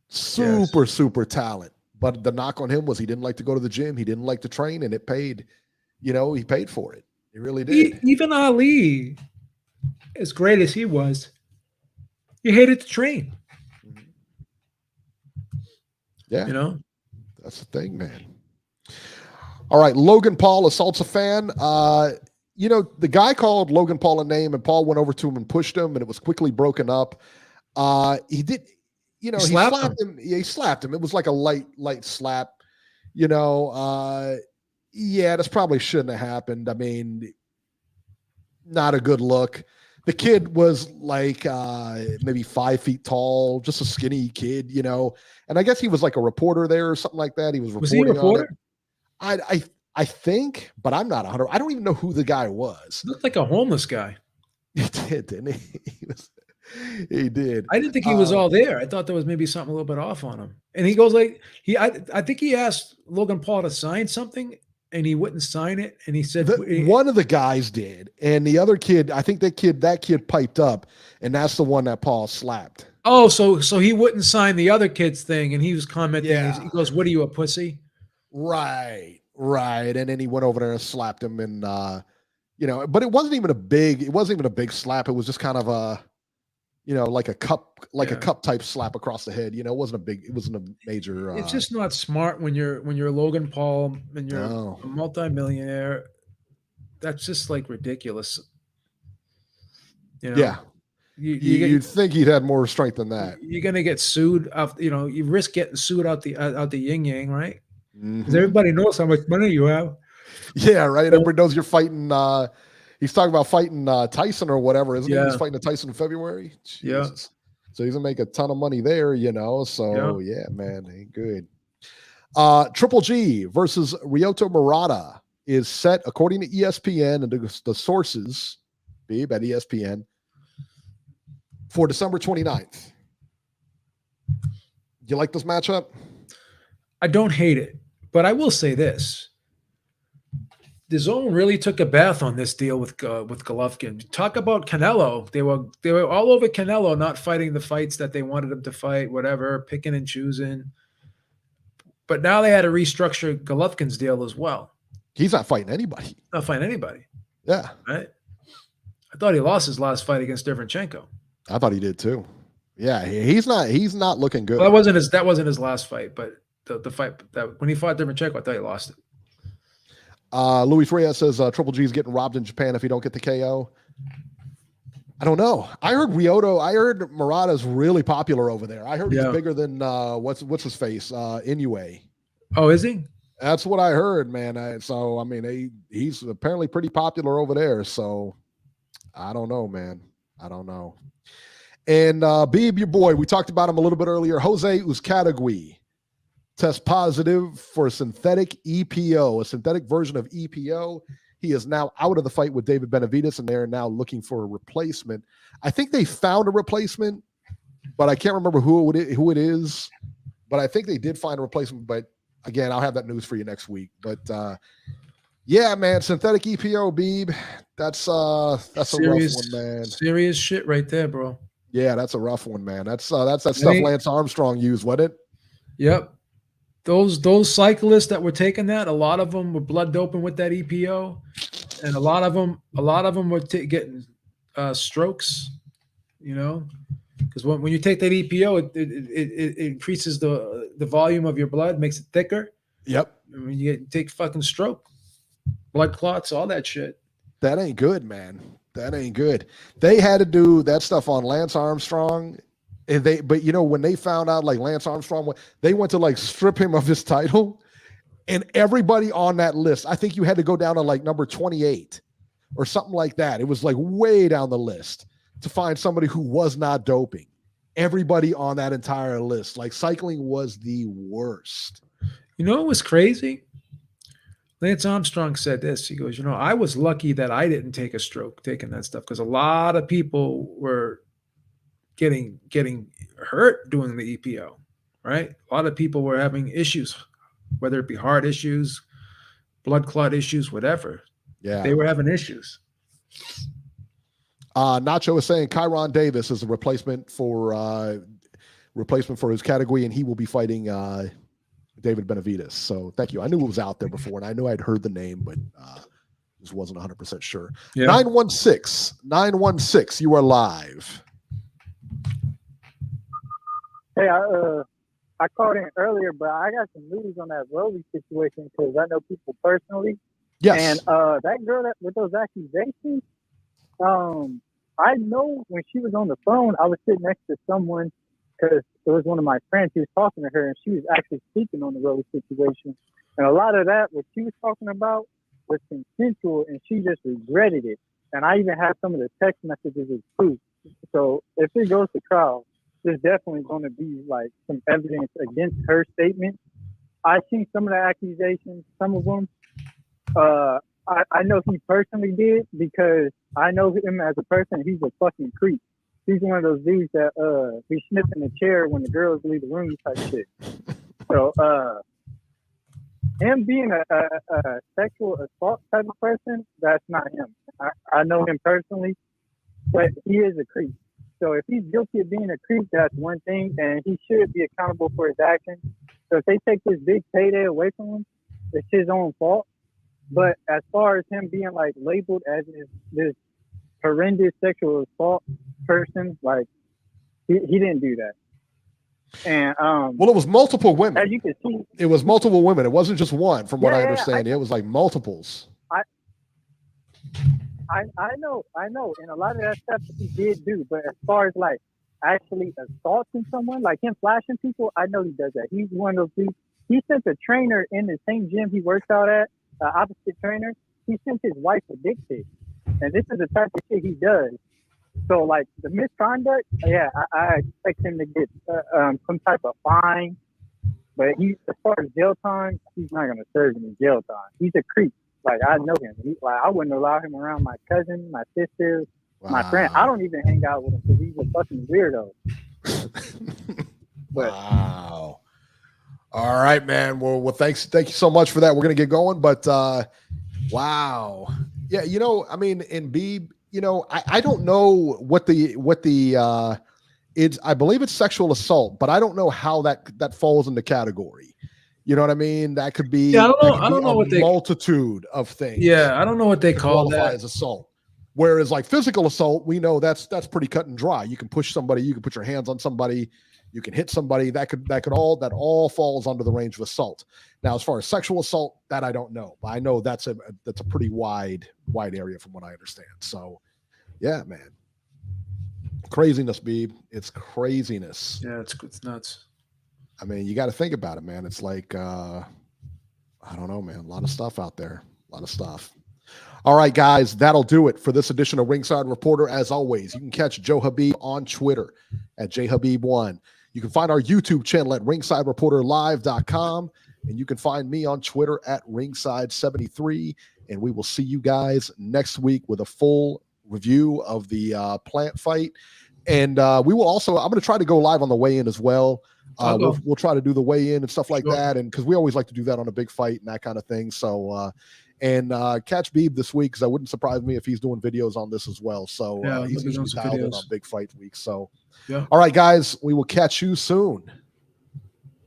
Super talent. But the knock on him was he didn't like to go to the gym. He didn't like to train, and it paid. You know, he paid for it. He really did. Even Ali, as great as he was, he hated to train. Yeah. You know? That's the thing, man. All right. Logan Paul assaults a fan. You know, the guy called Logan Paul a name, and Paul went over to him and pushed him, and it was quickly broken up. He did, you know, he slapped him. Yeah, he slapped him. It was like a light slap. You know, yeah, this probably shouldn't have happened. I mean, not a good look. The kid was like maybe 5 feet tall, just a skinny kid, you know. And I guess he was like a reporter there or something like that. He was reporting. Was he a reporter? On it. I think, but I'm not 100. I don't even know who the guy was. He looked like a homeless guy. He did, didn't he? He did. I didn't think he was all there. I thought there was maybe something a little bit off on him. And he goes like I think he asked Logan Paul to sign something, and he wouldn't sign it. And he said one of the guys did, and the other kid, I think that kid piped up, and that's the one that Paul slapped. Oh, so he wouldn't sign the other kid's thing, and he was commenting. Yeah. He goes, "What are you, a pussy?" Right. And then he went over there and slapped him, and you know, but it wasn't even a big slap. It was just kind of a, you know, like a cup type slap across the head. You know, it wasn't a major. It's just not smart when you're Logan Paul and you're a multimillionaire. That's just like ridiculous. You know? Yeah. You'd think he'd had more strength than that. You're gonna get sued. You know, you risk getting sued out the yin yang, right? Because Mm-hmm. everybody knows how much money you have. Yeah, right. Everybody knows you're fighting. He's talking about fighting Tyson or whatever, isn't he? He's fighting Tyson in February. Jesus. Yeah. So he's gonna make a ton of money there, you know. So yeah man, ain't good. Triple G versus Ryota Murata is set according to ESPN and the sources, babe, at ESPN, for December 29th. You like this matchup? I don't hate it, but I will say this. The Zone really took a bath on this deal with Golovkin. Talk about Canelo. They were all over Canelo, not fighting the fights that they wanted him to fight, whatever, picking and choosing. But now they had to restructure Golovkin's deal as well. He's not fighting anybody. Not fighting anybody. Yeah. Right? I thought he lost his last fight against Derevchenko. I thought he did too. Yeah, he's not looking good. Well, that wasn't his last fight, but the fight that when he fought Derevchenko, I thought he lost it. Luis Reyes says Triple G is getting robbed in Japan if he don't get the KO. I don't know. I heard Murata's really popular over there. I heard he's bigger than what's his face? Inoue. Oh, is he? That's what I heard, man. So I mean, he's apparently pretty popular over there. So I don't know, man. I don't know. And Beeb, your boy, we talked about him a little bit earlier. Jose Uzcategui test positive for synthetic EPO, a synthetic version of EPO. He is now out of the fight with David Benavidez, and they're now looking for a replacement. I think they found a replacement, but I can't remember who it is. But I think they did find a replacement. But again, I'll have that news for you next week. But yeah, man, synthetic EPO, Beeb. That's a rough one, man. Serious shit right there, bro. Yeah, that's a rough one, man. That's that stuff Lance Armstrong used, wasn't it? Yep. Those cyclists that were taking that, a lot of them were blood doping with that EPO, and a lot of them were getting strokes. You know, because when you take that EPO, it increases the volume of your blood, makes it thicker. Yep. I mean, you take fucking stroke, blood clots, all that shit. That ain't good, man. That ain't good. They had to do that stuff on Lance Armstrong. But you know, when they found out like Lance Armstrong, they went to like strip him of his title, and everybody on that list, I think you had to go down to like number 28 or something like that. It was like way down the list to find somebody who was not doping. Everybody on that entire list, like cycling was the worst. You know what was crazy? Lance Armstrong said this. He goes, I was lucky that I didn't take a stroke taking that stuff, because a lot of people were getting hurt doing the EPO, right? A lot of people were having issues, whether it be heart issues, blood clot issues, whatever. Yeah, they were having issues. Nacho is saying Kyron Davis is a replacement for his category, and he will be fighting David Benavidez. So thank you. I knew it was out there before, and I knew I'd heard the name, but just wasn't 100% sure. Yeah. 916, you are live. Hey, I called in earlier, but I got some news on that Rolly situation because I know people personally. Yes. And that girl with those accusations, I know when she was on the phone, I was sitting next to someone because it was one of my friends who was talking to her, and she was actually speaking on the Rolly situation. And a lot of that, what she was talking about, was consensual, and she just regretted it. And I even have some of the text messages as proof. So if it goes to trial, there's definitely going to be like some evidence against her statement. I've seen some of the accusations, some of them. I know he personally did because I know him as a person. He's a fucking creep. He's one of those dudes that be sniffing the chair when the girls leave the room type shit. So him being a sexual assault type of person, that's not him. I know him personally, but he is a creep. So if he's guilty of being a creep, that's one thing, and he should be accountable for his actions. So if they take this big payday away from him, it's his own fault. But as far as him being like labeled as this horrendous sexual assault person, like he didn't do that. And well, it was multiple women. As you can see, it was multiple women. It wasn't just one, from what I understand. It was like multiples. I know, and a lot of that stuff he did do, but as far as like actually assaulting someone, like him flashing people, I know he does that. He's one of those dudes. He sent a trainer in the same gym he works out at, opposite trainer. He sent his wife a dick pic, and this is the type of shit he does. So like the misconduct, yeah, I expect him to get some type of fine, but as far as jail time, he's not gonna serve any jail time. He's a creep. Like, I know him. I wouldn't allow him around my cousin, my sister, my friend. I don't even hang out with him because he's a fucking weirdo. Wow. All right, man. Well, thank you so much for that. We're gonna get going, but wow. Yeah, I mean, in Beeb, I don't know what the it's. I believe it's sexual assault, but I don't know how that falls in the category. You know what I mean? That could be. Yeah, I don't know what they multitude of things. Yeah, I don't know what they call that as assault. Whereas like physical assault, we know that's pretty cut and dry. You can push somebody, you can put your hands on somebody, you can hit somebody. That all falls under the range of assault. Now, as far as sexual assault, that I don't know. But I know that's a pretty wide area from what I understand. So, yeah, man, craziness, Beeb. It's craziness. Yeah, it's nuts. I mean, you got to think about it, man. It's like, I don't know, man. A lot of stuff out there. A lot of stuff. All right, guys, that'll do it for this edition of Ringside Reporter. As always, you can catch Joe Habib on Twitter at jhabib1. You can find our YouTube channel at ringsidereporterlive.com, and you can find me on Twitter at ringside73. And we will see you guys next week with a full review of the Plant fight. And we will also, I'm going to try to go live on the weigh-in as well. We'll try to do the weigh-in and stuff like that. And because we always like to do that on a big fight and that kind of thing. So, catch Beeb this week, because I wouldn't surprise me if he's doing videos on this as well. So he's usually dialed in on big fight week. So, all right, guys, we will catch you soon.